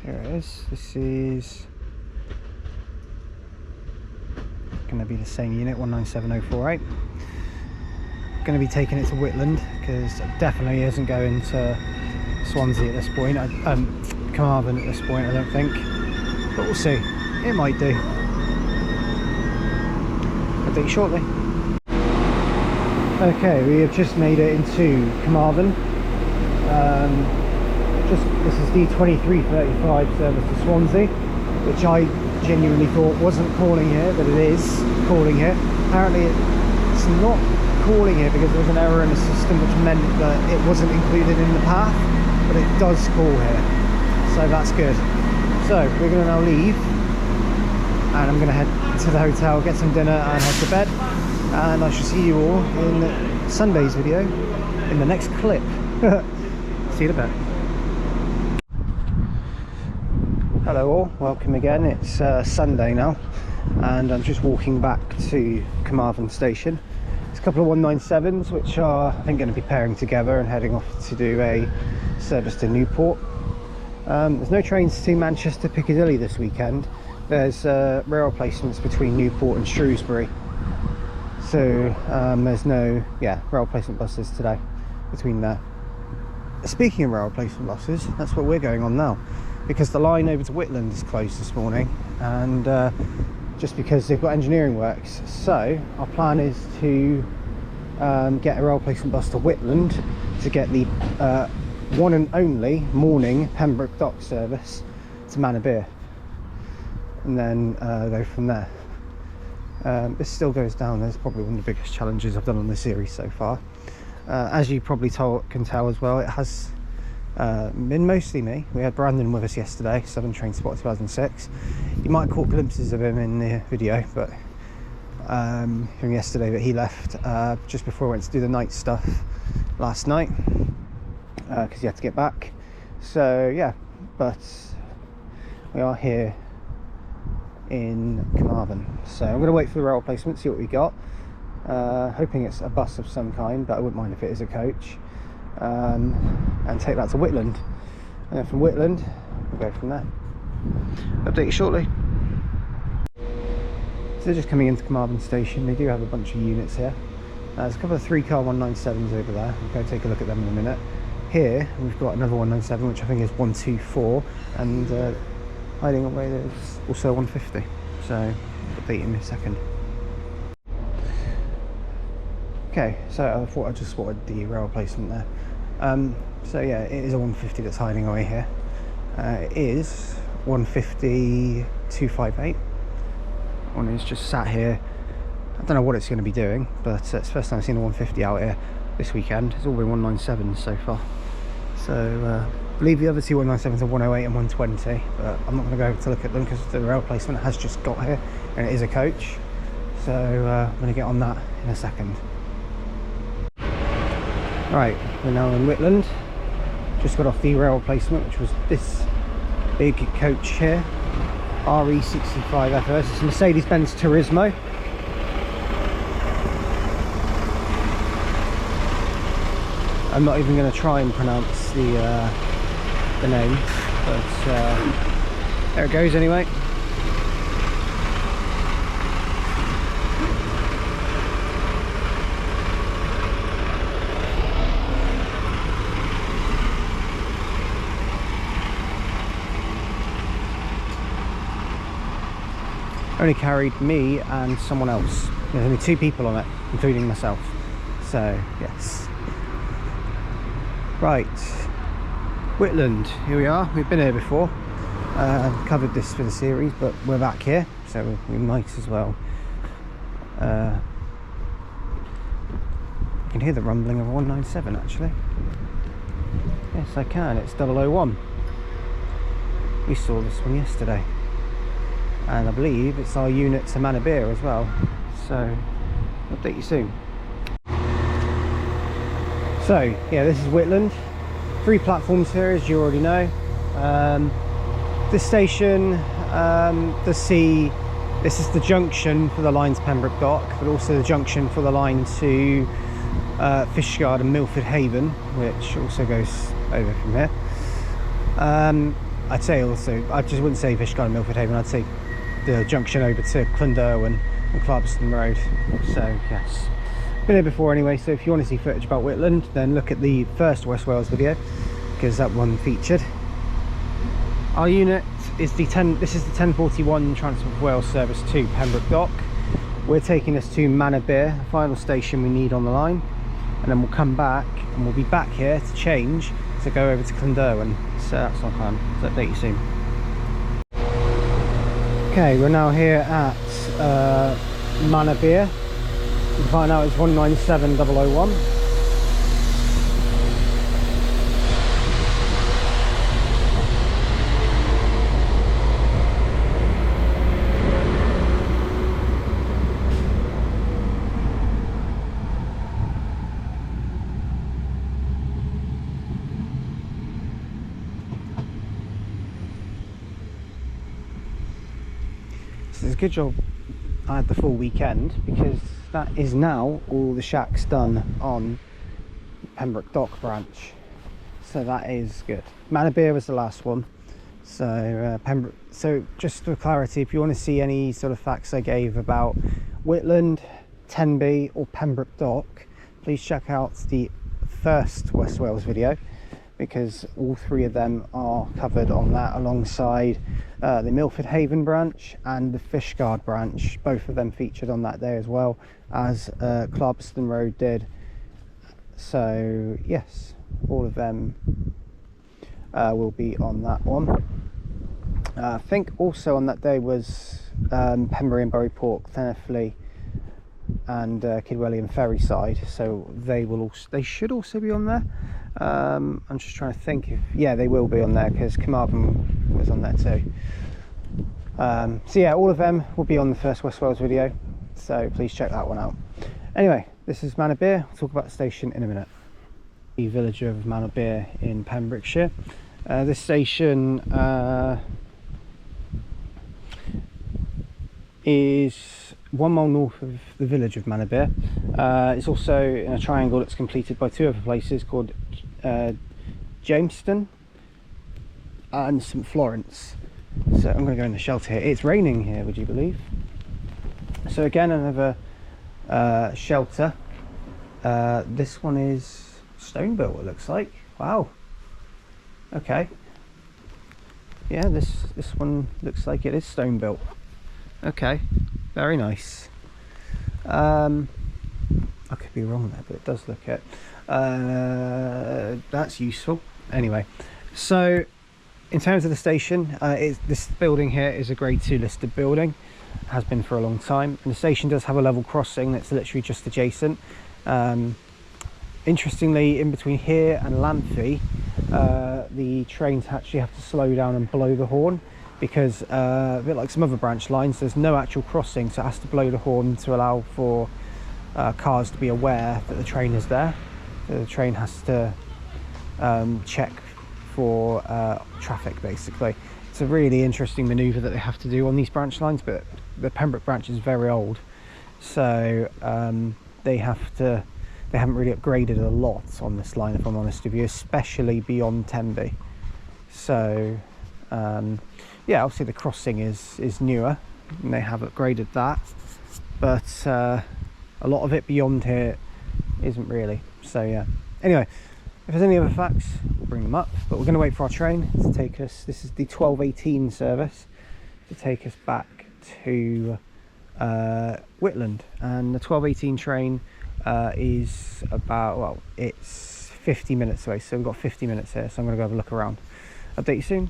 Here it is. This is going to be the same unit, 197048. Going to be taking it to Whitland because it definitely isn't going to Swansea at this point. Carmarthen at this point, I don't think, but we'll see. It might do. I'll do it shortly. Okay, we have just made it into Carmarthen. This is the 2335 service to Swansea, which I genuinely thought wasn't calling here, but it is calling here. Apparently it's not calling here because there was an error in the system which meant that it wasn't included in the path, but it does call here, so that's good. So we're going to now leave, and I'm going to head to the hotel, get some dinner and head to bed, and I shall see you all in Sunday's video in the next clip. See you in a bit. Hello all, welcome again. It's Sunday now, and I'm just walking back to Carmarthen station. It's a couple of 197s which are, I think, going to be pairing together and heading off to do a service to Newport. There's no trains to Manchester Piccadilly this weekend. There's rail replacements between Newport and Shrewsbury, so there's no rail replacement buses today between there. Speaking of rail replacement buses, that's what we're going on now, because the line over to Whitland is closed this morning, and just because they've got engineering works. So our plan is to get a rail replacement bus to Whitland to get the one and only morning Pembroke Dock service to Manabir, and then go from there. This still goes down. There's probably one of the biggest challenges I've done on this series so far. As you probably can tell as well, it has been mostly me. We had Brandon with us yesterday, Southern Train Spot 2006. You might have caught glimpses of him in the video, but from yesterday, but he left just before I went to do the night stuff last night, because he had to get back. So yeah, but we are here in Carmarthen, so I'm going to wait for the rail replacement, see what we got. Hoping it's a bus of some kind, but I wouldn't mind if it is a coach, and take that to Whitland, and then from Whitland we'll go from there. Update you shortly. So they're just coming into Carmarthen station. They do have a bunch of units here. There's a couple of 3-car 197s over there. We'll go take a look at them in a minute. Here we've got another 197 which I think is 124, and hiding away there's also a 150, so I'll update you in a second. Okay, so I thought I just spotted the rail replacement there. So yeah, it is a 150 that's hiding away here. It is 150-258. One is just sat here. I don't know what it's going to be doing, but it's the first time I've seen a 150 out here this weekend. It's all been 197s so far. So I believe the other two 197s are 108 and 120, but I'm not going to go over to look at them because the rail replacement has just got here and it is a coach. So I'm going to get on that in a second. Right, we're now in Whitland. Just got off the rail replacement, which was this big coach here, RE65FS. It's a Mercedes-Benz Turismo. I'm not even going to try and pronounce the name, but there it goes anyway. Only carried me and someone else. There's only 2 people on it, including myself. So yes. Right, Whitland, here we are. We've been here before, covered this for the series, but we're back here, so we might as well. I can hear the rumbling of a 197 actually. Yes, I can. It's 001. We saw this one yesterday, and I believe it's our unit to Manabir as well. So I'll update you soon. So yeah, this is Whitland. 3 platforms here, as you already know. This station does see, this is the junction for the line to Pembroke Dock, but also the junction for the line to Fishguard and Milford Haven, which also goes over from here. I'd say also, I just wouldn't say Fishguard and Milford Haven, I'd say the junction over to Clunderwen and Clarkston Road. So yes, been here before anyway, so if you want to see footage about Whitland, then look at the first West Wales video, because that one featured. Our unit is this is the 1041 Transport for Wales service to Pembroke Dock. We're taking us to Manorbier, the final station we need on the line, and then we'll come back and we'll be back here to change to go over to Llanderwen. So that's our plan. So update you soon. Okay, we're now here at Manorbier. You can find out it's 197001. It's a good job I had the full weekend, because that is now all the shacks done on Pembroke Dock branch, so that is good. Manorbier was the last one. So Pembroke, so just for clarity, if you want to see any sort of facts I gave about Whitland, Tenby or Pembroke Dock, please check out the first West Wales video, because all three of them are covered on that, alongside the Milford Haven branch and the Fishguard branch. Both of them featured on that day, as well as Clarbston Road did. So yes, all of them will be on that one. I think also on that day was Pembury and Bury Pork, Llanelli and Kidwelly and Ferryside, so they should also be on there. I'm just trying to think if, yeah, they will be on there, because Carmarthen was on there too. So yeah, all of them will be on the first West Wales video, so please check that one out. Anyway, this is Manorbier. We'll talk about the station in a minute. The village of Manorbier in Pembrokeshire. This station is 1 mile north of the village of Manorbier. It's also in a triangle that's completed by two other places called Jamestown and St Florence. So I'm going to go in the shelter here. It's raining here, would you believe? So again, another shelter. This one is stone built, it looks like. Wow. Okay. Yeah, this one looks like it is stone built. Okay, very nice. I could be wrong there, but it does look it. That's useful. Anyway, so in terms of the station, this building here is a grade 2 listed building, has been for a long time, and the station does have a level crossing that's literally just adjacent. Interestingly, in between here and Lanthie, the trains actually have to slow down and blow the horn, because a bit like some other branch lines, there's no actual crossing, so it has to blow the horn to allow for cars to be aware that the train is there. So the train has to check for traffic, basically. It's a really interesting manoeuvre that they have to do on these branch lines, but the Pembroke branch is very old, so they haven't really upgraded a lot on this line, if I'm honest with you, especially beyond Tenby. So yeah, obviously the crossing is newer and they have upgraded that, but a lot of it beyond here isn't really. So yeah, anyway, if there's any other facts, we'll bring them up, but we're going to wait for our train to take us. This is the 1218 service to take us back to Whitland, and the 1218 train is about, well, it's 50 minutes away, so we've got 50 minutes here, so I'm going to go have a look around. Update you soon.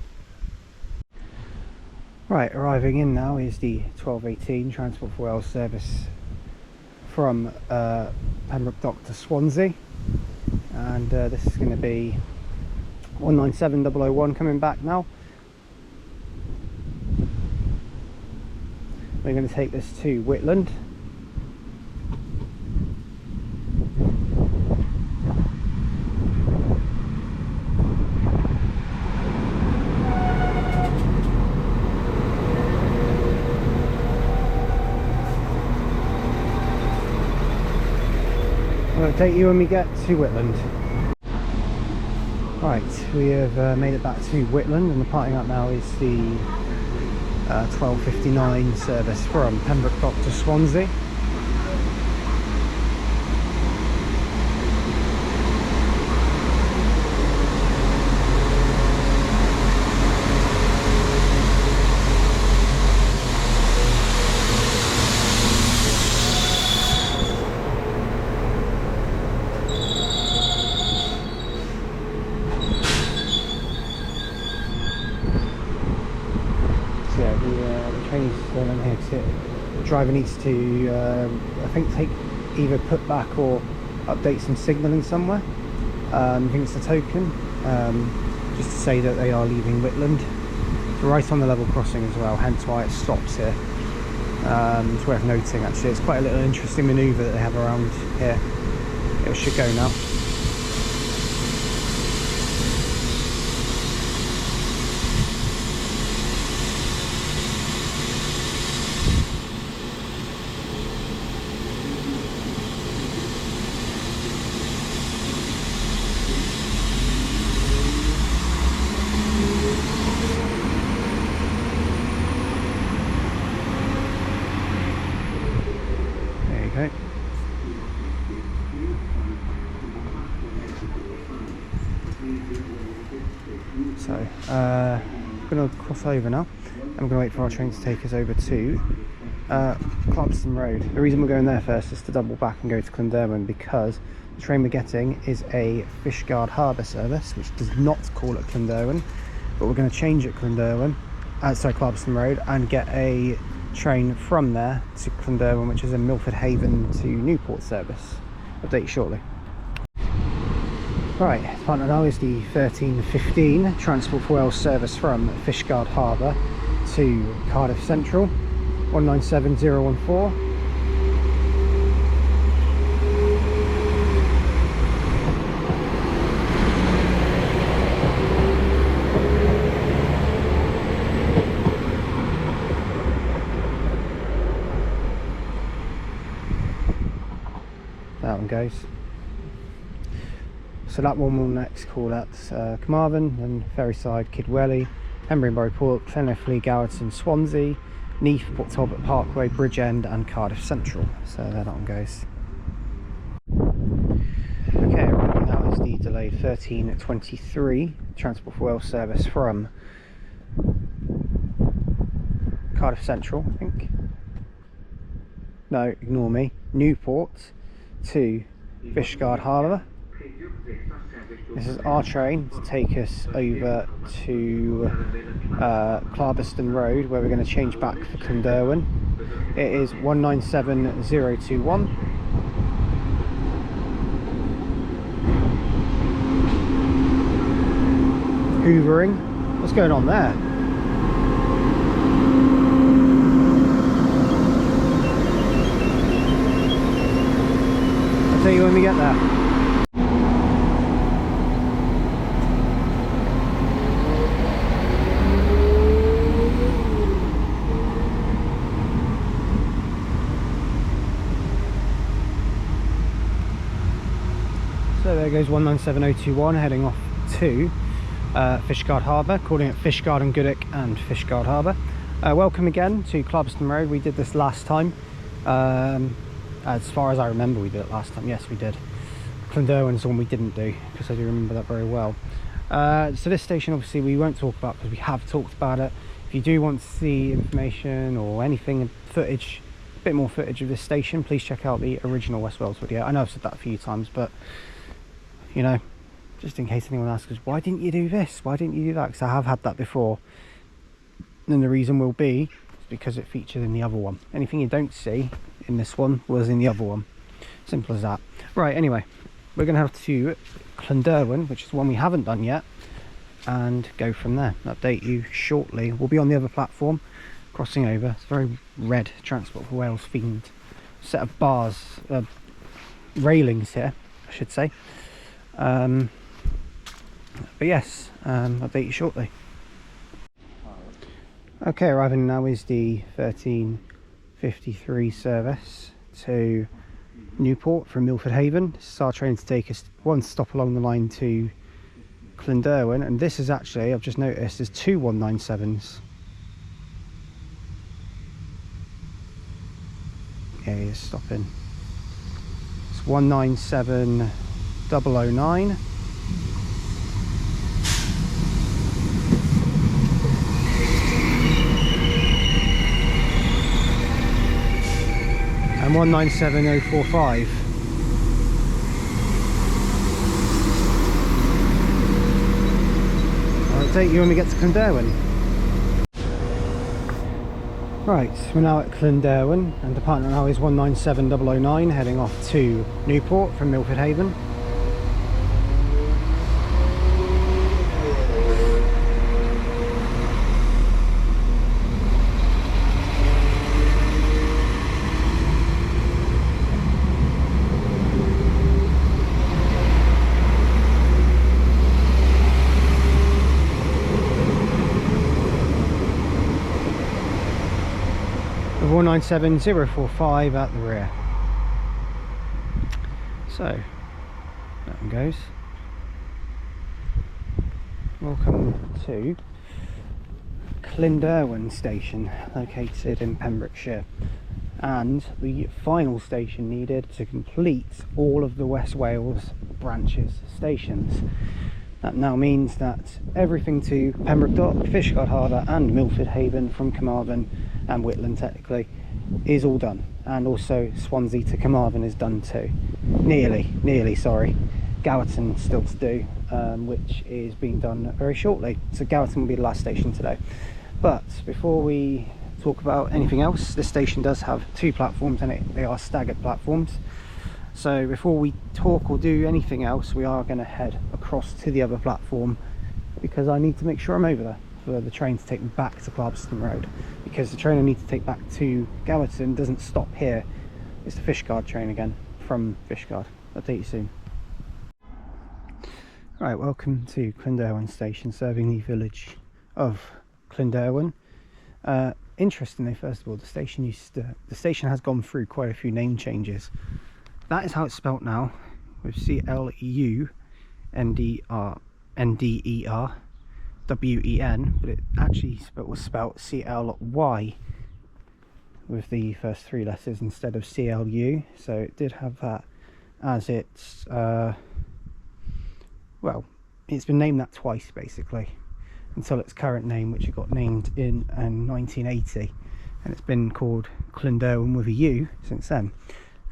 Right, arriving in now is the 1218 Transport for Wales service from Pembroke Dock to Swansea, and this is going to be 197001 coming back now. We're going to take this to Whitland. I'll update you when we get to Whitland. Right, we have made it back to Whitland, and the parting up now is the 1259 service from Pembroke Dock to Swansea. train needs to, the driver needs to, I think, either put back or update some signalling somewhere. I think it's a token, just to say that they are leaving Whitland. It's right on the level crossing as well, hence why it stops here. It's worth noting actually. It's quite a little interesting manoeuvre that they have around here. It should go now. So, I'm going to cross over now. I'm going to wait for our train to take us over to Carmarthen Road. The reason we're going there first is to double back and go to Clonderwen, because the train we're getting is a Fishguard Harbour service, which does not call at Clonderwen, but we're going to change at Clonderwen, Carmarthen Road, and get a train from there to Clonderwen, which is a Milford Haven to Newport service. Update shortly. Right, partner now is the 13:15 Transport for Wales service from Fishguard Harbour to Cardiff Central, 197014. That one goes. So that one will next call at Carmarthen, then Ferryside, Kidwelly, Pembroke Dock, Llanelli, Gowerton, Swansea, Neath, Port Talbot Parkway, Bridgend and Cardiff Central. So there that one goes. Okay, right, now is the delayed 13:23 Transport for Wales service from Cardiff Central, I think. No, ignore me. Newport to Fishguard Harbour. This is our train to take us over to Carmarthen Road, where we're going to change back for Clonderwen. It is 197021. Hoovering. What's going on there? I'll tell you when we get there. So there goes 197021 heading off to Fishguard Harbour, calling it Fishguard and Goodwick and Fishguard Harbour. Welcome again to Carmarthen Road. We did this last time. As far as I remember, we did it last time. Yes, we did. Clonderwen's the one we didn't do, because I do remember that very well. So this station obviously we won't talk about, because we have talked about it. If you do want to see information or anything, footage, a bit more footage of this station, please check out the original West Wales video. I know I've said that a few times, but you know, just in case anyone asks us, why didn't you do this? Why didn't you do that? Because I have had that before. And the reason will be because it featured in the other one. Anything you don't see in this one was in the other one. Simple as that. Right, anyway, we're going to have to Clonderwen, which is one we haven't done yet, and go from there. Update you shortly. We'll be on the other platform, crossing over. It's a very red Transport for Wales themed set of bars, railings here, I should say. But yes, update you shortly. Okay, arriving now is the 13:53 service to Newport from Milford Haven. This is our train to take us one stop along the line to Clonderwen, and this is actually, I've just noticed, there's two 197s. Yeah, he is stopping. It's 197009. And 197045. I'll take you when we get to Clonderwen. Right, we're now at Clynderwen, and the partner now is 197009, heading off to Newport from Milford Haven. With 197045 at the rear. So that one goes. Welcome to Clynderwen station, located in Pembrokeshire, and the final station needed to complete all of the West Wales branches stations. That now means that everything to Pembroke Dock, Fishguard Harbour and Milford Haven from Carmarthen and Whitland technically is all done, and also Swansea to Carmarthen is done too. Nearly, sorry. Gowerton still to do, which is being done very shortly. So Gowerton will be the last station today. But before we talk about anything else, this station does have 2 platforms in it. They are staggered platforms. So before we talk or do anything else, we are going to head across to the other platform, because I need to make sure I'm over there for the train to take me back to Carmarthen Road, because the train I need to take back to Gowerton doesn't stop here. It's the Fishguard train again from Fishguard. I'll take you soon. Right, welcome to Clynderwen station, serving the village of Clynderwen. Interestingly, first of all, the station has gone through quite a few name changes. That is how it's spelt now, with CLUNDERWEN, but it actually was spelt CLY with the first 3 letters instead of CLU. So it did have that as its well, it's been named that twice basically, until its current name, which it got named in 1980, and it's been called Clynderwen with a U since then.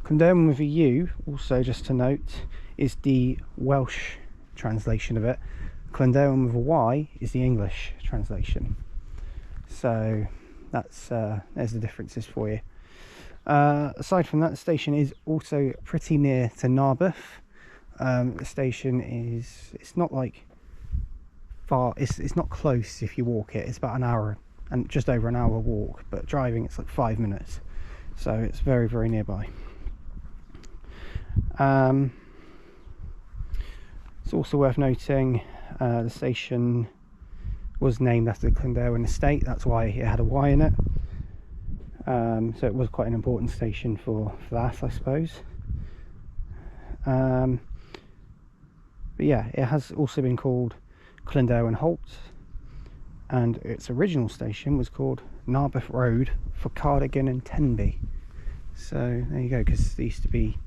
Clynderwen with a U, also just to note, is the Welsh translation of it. Clynderwen with a Y is the English translation. So that's there's the differences for you. Aside from that, the station is also pretty near to Narberth. The station it's not like far, it's not close if you walk it. It's about an hour and just over an hour walk, but driving it's like 5 minutes, so it's very, very nearby. It's also worth noting the station was named after the Clynderwen estate. That's why it had a Y in it. So it was quite an important station for that, I suppose. But yeah, it has also been called Clynderwen Halt, and its original station was called Narberth Road for Cardigan and Tenby. So there you go, because there used to be,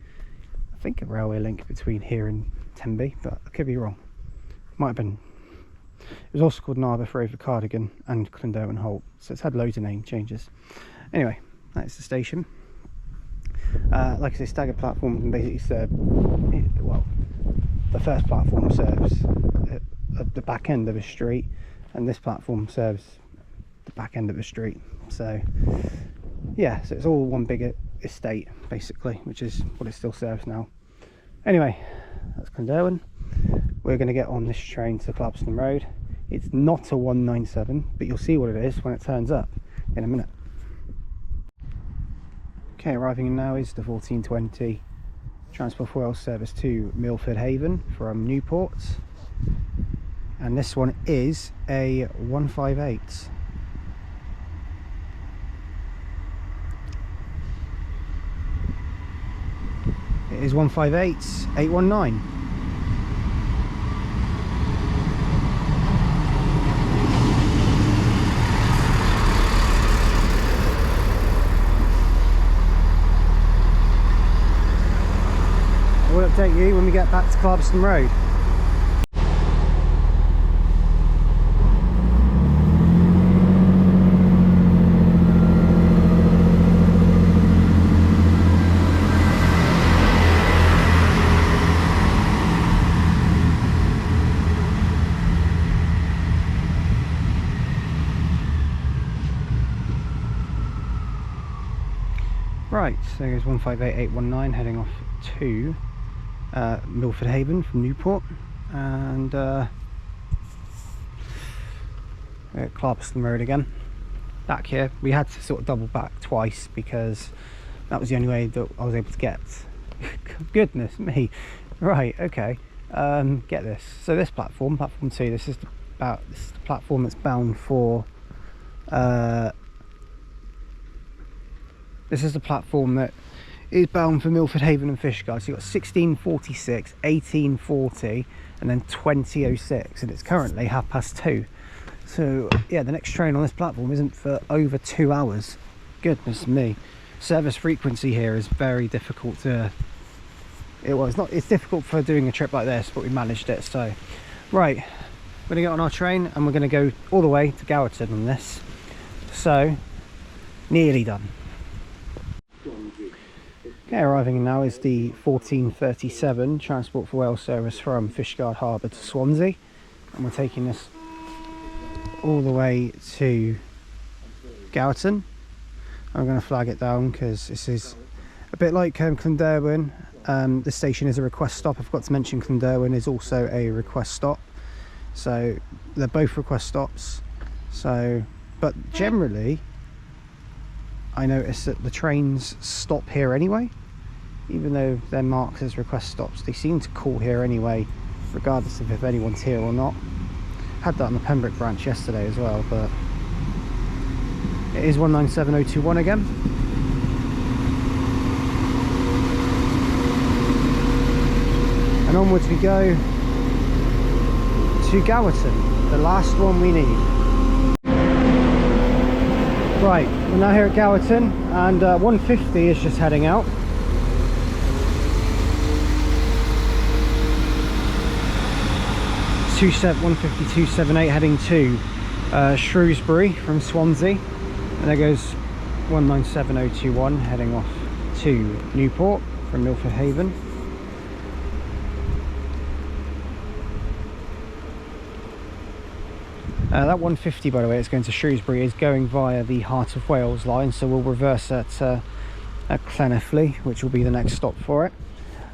I think, a railway link between here and Tenby, but I could be wrong. Might have been. It was also called Narberth Road for Cardigan and Clynderwen Halt, so it's had loads of name changes. Anyway, that's the station. Like I say, staggered platform can basically serve, well, the first platform serves at the back end of a street, and this platform serves the back end of a street. So yeah, so it's all one big estate basically, which is what it still serves now. Anyway, that's Clynderwen. We're going to get on this train to Carmarthen Road. It's not a 197, but you'll see what it is when it turns up in a minute. Okay, arriving in now is the 1420 Transport for Wales service to Milford Haven from Newport, and this one is a 158. It is 158 819. We'll update you when we get back to Carmarthen Road. Right, so there's 158819 heading off to Milford Haven from Newport, and Carmarthen Road again. Back here, we had to sort of double back twice because that was the only way that I was able to get. Goodness me. Right, okay. Get this. So this platform 2, this is the platform that's bound for this is the platform that is bound for Milford Haven and Fishguard. So you've got 1646, 1840 and then 2006, and it's currently 2:30. So yeah, the next train on this platform isn't for over 2 hours. Goodness me. Service frequency here is very difficult to, it's difficult for doing a trip like this, but we managed it. So right, we're gonna get on our train and we're gonna go all the way to Gowerton on this. So nearly done. Okay, arriving now is the 1437 Transport for Wales service from Fishguard Harbour to Swansea, and we're taking this all the way to Gowerton. I'm going to flag it down because this is a bit like Clonderwin. This station is a request stop. I forgot to mention Clonderwin is also a request stop, so they're both request stops. So, but generally I notice that the trains stop here anyway, even though they're marked as request stops. They seem to call here anyway, regardless of if anyone's here or not. Had that on the Pembroke branch yesterday as well, but it is 197021 again. And onwards we go to Gowerton, the last one we need. Right, we're now here at Gowerton, and 150 is just heading out. It's 15278 heading to Shrewsbury from Swansea, and there goes 197021 heading off to Newport from Milford Haven. That 150, by the way, it's going to Shrewsbury, is going via the Heart of Wales line, so we'll reverse at Llanelli, which will be the next stop for it.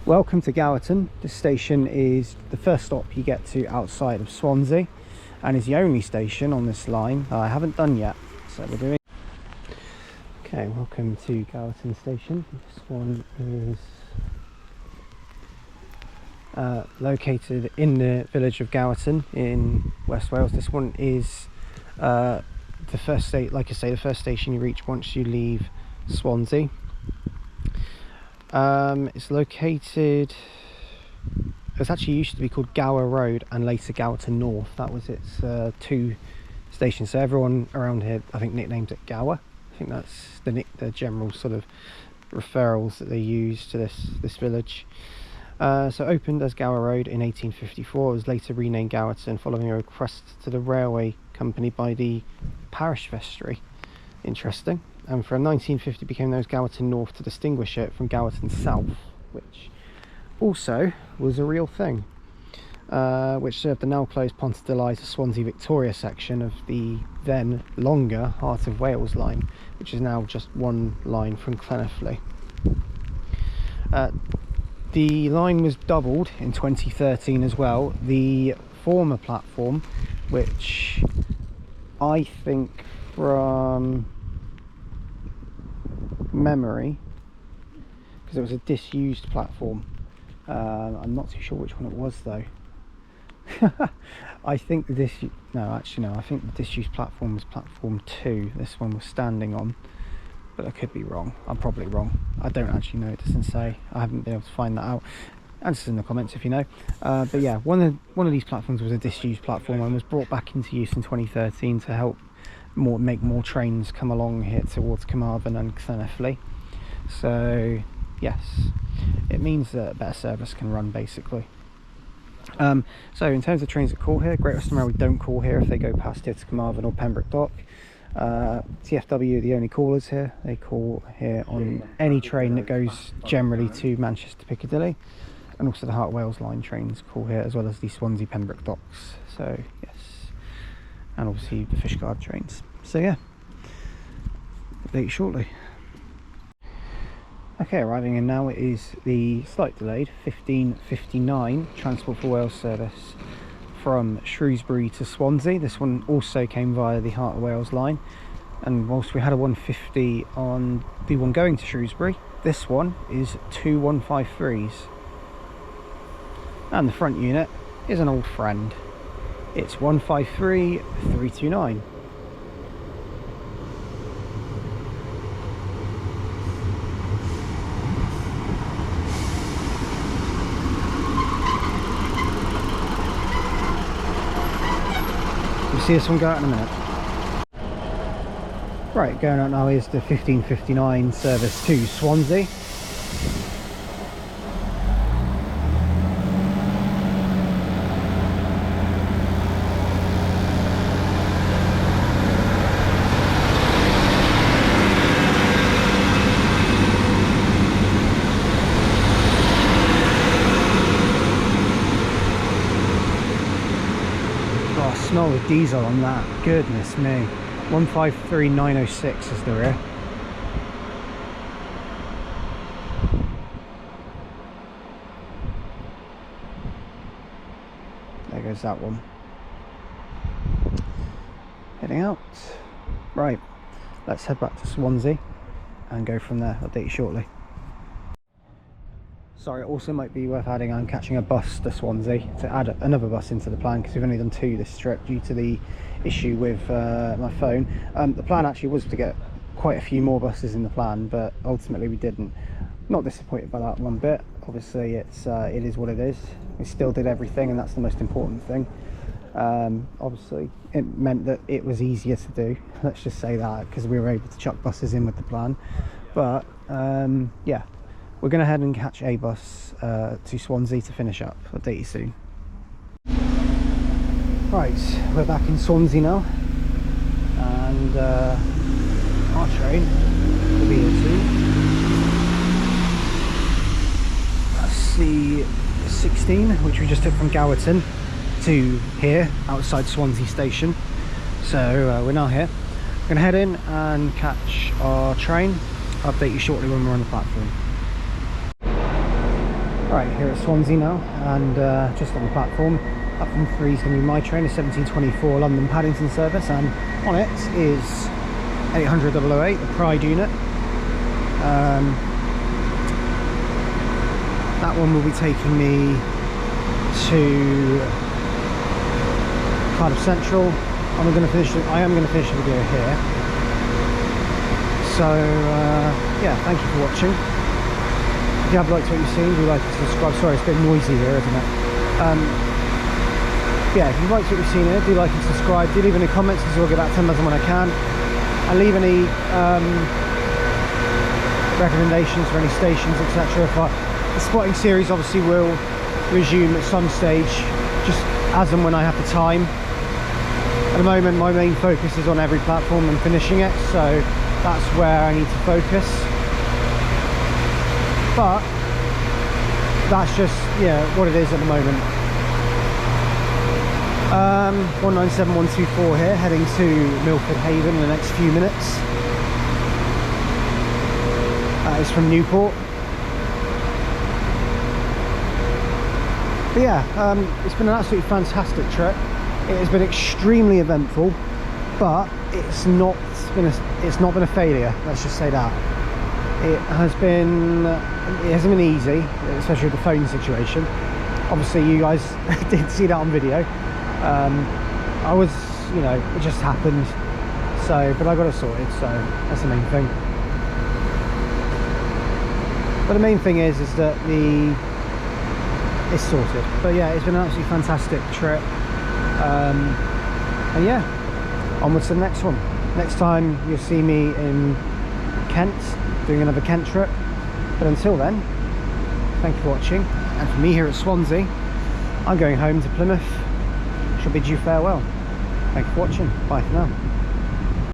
Welcome to Gowerton. This station is the first stop you get to outside of Swansea, and is the only station on this line that I haven't done yet. So we're doing. Okay, welcome to Gowerton Station. This one is located in the village of Gowerton in West Wales. This one is the first like I say, the first station you reach once you leave Swansea. It's located, it actually used to be called Gower Road and later Gowerton North. That was its 2 stations. So everyone around here, I think, nicknamed it Gower. I think that's the general sort of referrals that they use to this village. So opened as Gower Road in 1854, it was later renamed Gowerton following a request to the railway company by the parish vestry. Interesting. And from 1950 became known as Gowerton North to distinguish it from Gowerton South, which also was a real thing, which served the now closed Ponte de to Swansea Victoria section of the then longer Heart of Wales line, which is now just one line from Llanelli. The line was doubled in 2013 as well. The former platform, which I think from memory, because it was a disused platform, I'm not too sure which one it was though. I think I think the disused platform was platform 2. This one was standing on, but I could be wrong. I'm probably wrong. I don't actually know. It doesn't say. I haven't been able to find that out. Answers in the comments if you know. But yeah, one of these platforms was a disused platform and was brought back into use in 2013 to help make more trains come along here towards Carmarthen and Llanelli. So yes, it means that better service can run basically. So in terms of trains that call here, Great Western Railway don't call here if they go past here to Carmarthen or Pembroke Dock. TfW are the only callers here. They call here on any train that goes generally to Manchester Piccadilly, and also the Heart of Wales line trains call here, as well as the Swansea Pembroke Docks. So yes, and obviously the Fishguard trains. So yeah, update you shortly. Okay, arriving in now is the slight delayed 15:59 Transport for Wales service from Shrewsbury to Swansea. This one also came via the Heart of Wales line, and whilst we had a 150 on the one going to Shrewsbury, this one is two 153s. And the front unit is an old friend. It's 153329. You'll see this one go out in a minute. Right, going out now is the 15:59 service to Swansea. Oh, smell the diesel on that, goodness me. 153906 is the rear. There goes that one. Heading out. Right, let's head back to Swansea and go from there. I'll update you shortly. Sorry, it also might be worth adding I'm catching a bus to Swansea to add another bus into the plan, because we've only done 2 this trip due to the issue with my phone. The plan actually was to get quite a few more buses in the plan, but ultimately we didn't. Not disappointed by that one bit. Obviously it is what it is. We still did everything, and that's the most important thing. Obviously it meant that it was easier to do, let's just say that, because we were able to chuck buses in with the plan. But yeah, we're going to head and catch a bus to Swansea to finish up. I'll update you soon. Right, we're back in Swansea now, and our train will be here soon. That's the 16, which we just took from Gowerton to here, outside Swansea station. So we're now here. We're going to head in and catch our train. I'll update you shortly when we're on the platform. Right, here at Swansea now, and just on the platform. Platform 3 is going to be my train, a 1724 London Paddington service, and on it is 800-008, the Pride unit. That one will be taking me to Cardiff Central. I am going to finish the video here. So yeah, thank you for watching. If you have liked what you've seen, do like and subscribe. Sorry, it's a bit noisy here, isn't it? Yeah, if you've liked what you've seen here, do like and subscribe. Do leave any comments, because I'll get back to them as and when I can. And leave any recommendations for any stations, etc. The spotting series obviously will resume at some stage, just as and when I have the time. At the moment, my main focus is on every platform and finishing it, so that's where I need to focus. But that's just, yeah, what it is at the moment. 197124 here, heading to Milford Haven in the next few minutes. That is from Newport. But yeah, it's been an absolutely fantastic trip. It has been extremely eventful, but it's not been a failure, let's just say that. It hasn't been easy, especially with the phone situation. Obviously you guys did see that on video. I was, it just happened, so, but I got it sorted, so that's the main thing. But the main thing is that it's sorted. But yeah, it's been an absolutely fantastic trip, and yeah, onwards to the next one. Next time you'll see me in Kent, doing another Kent trip. But until then, thank you for watching, and from me here at Swansea, I'm going home to Plymouth. Shall bid you farewell. Thank you for watching. Bye for now.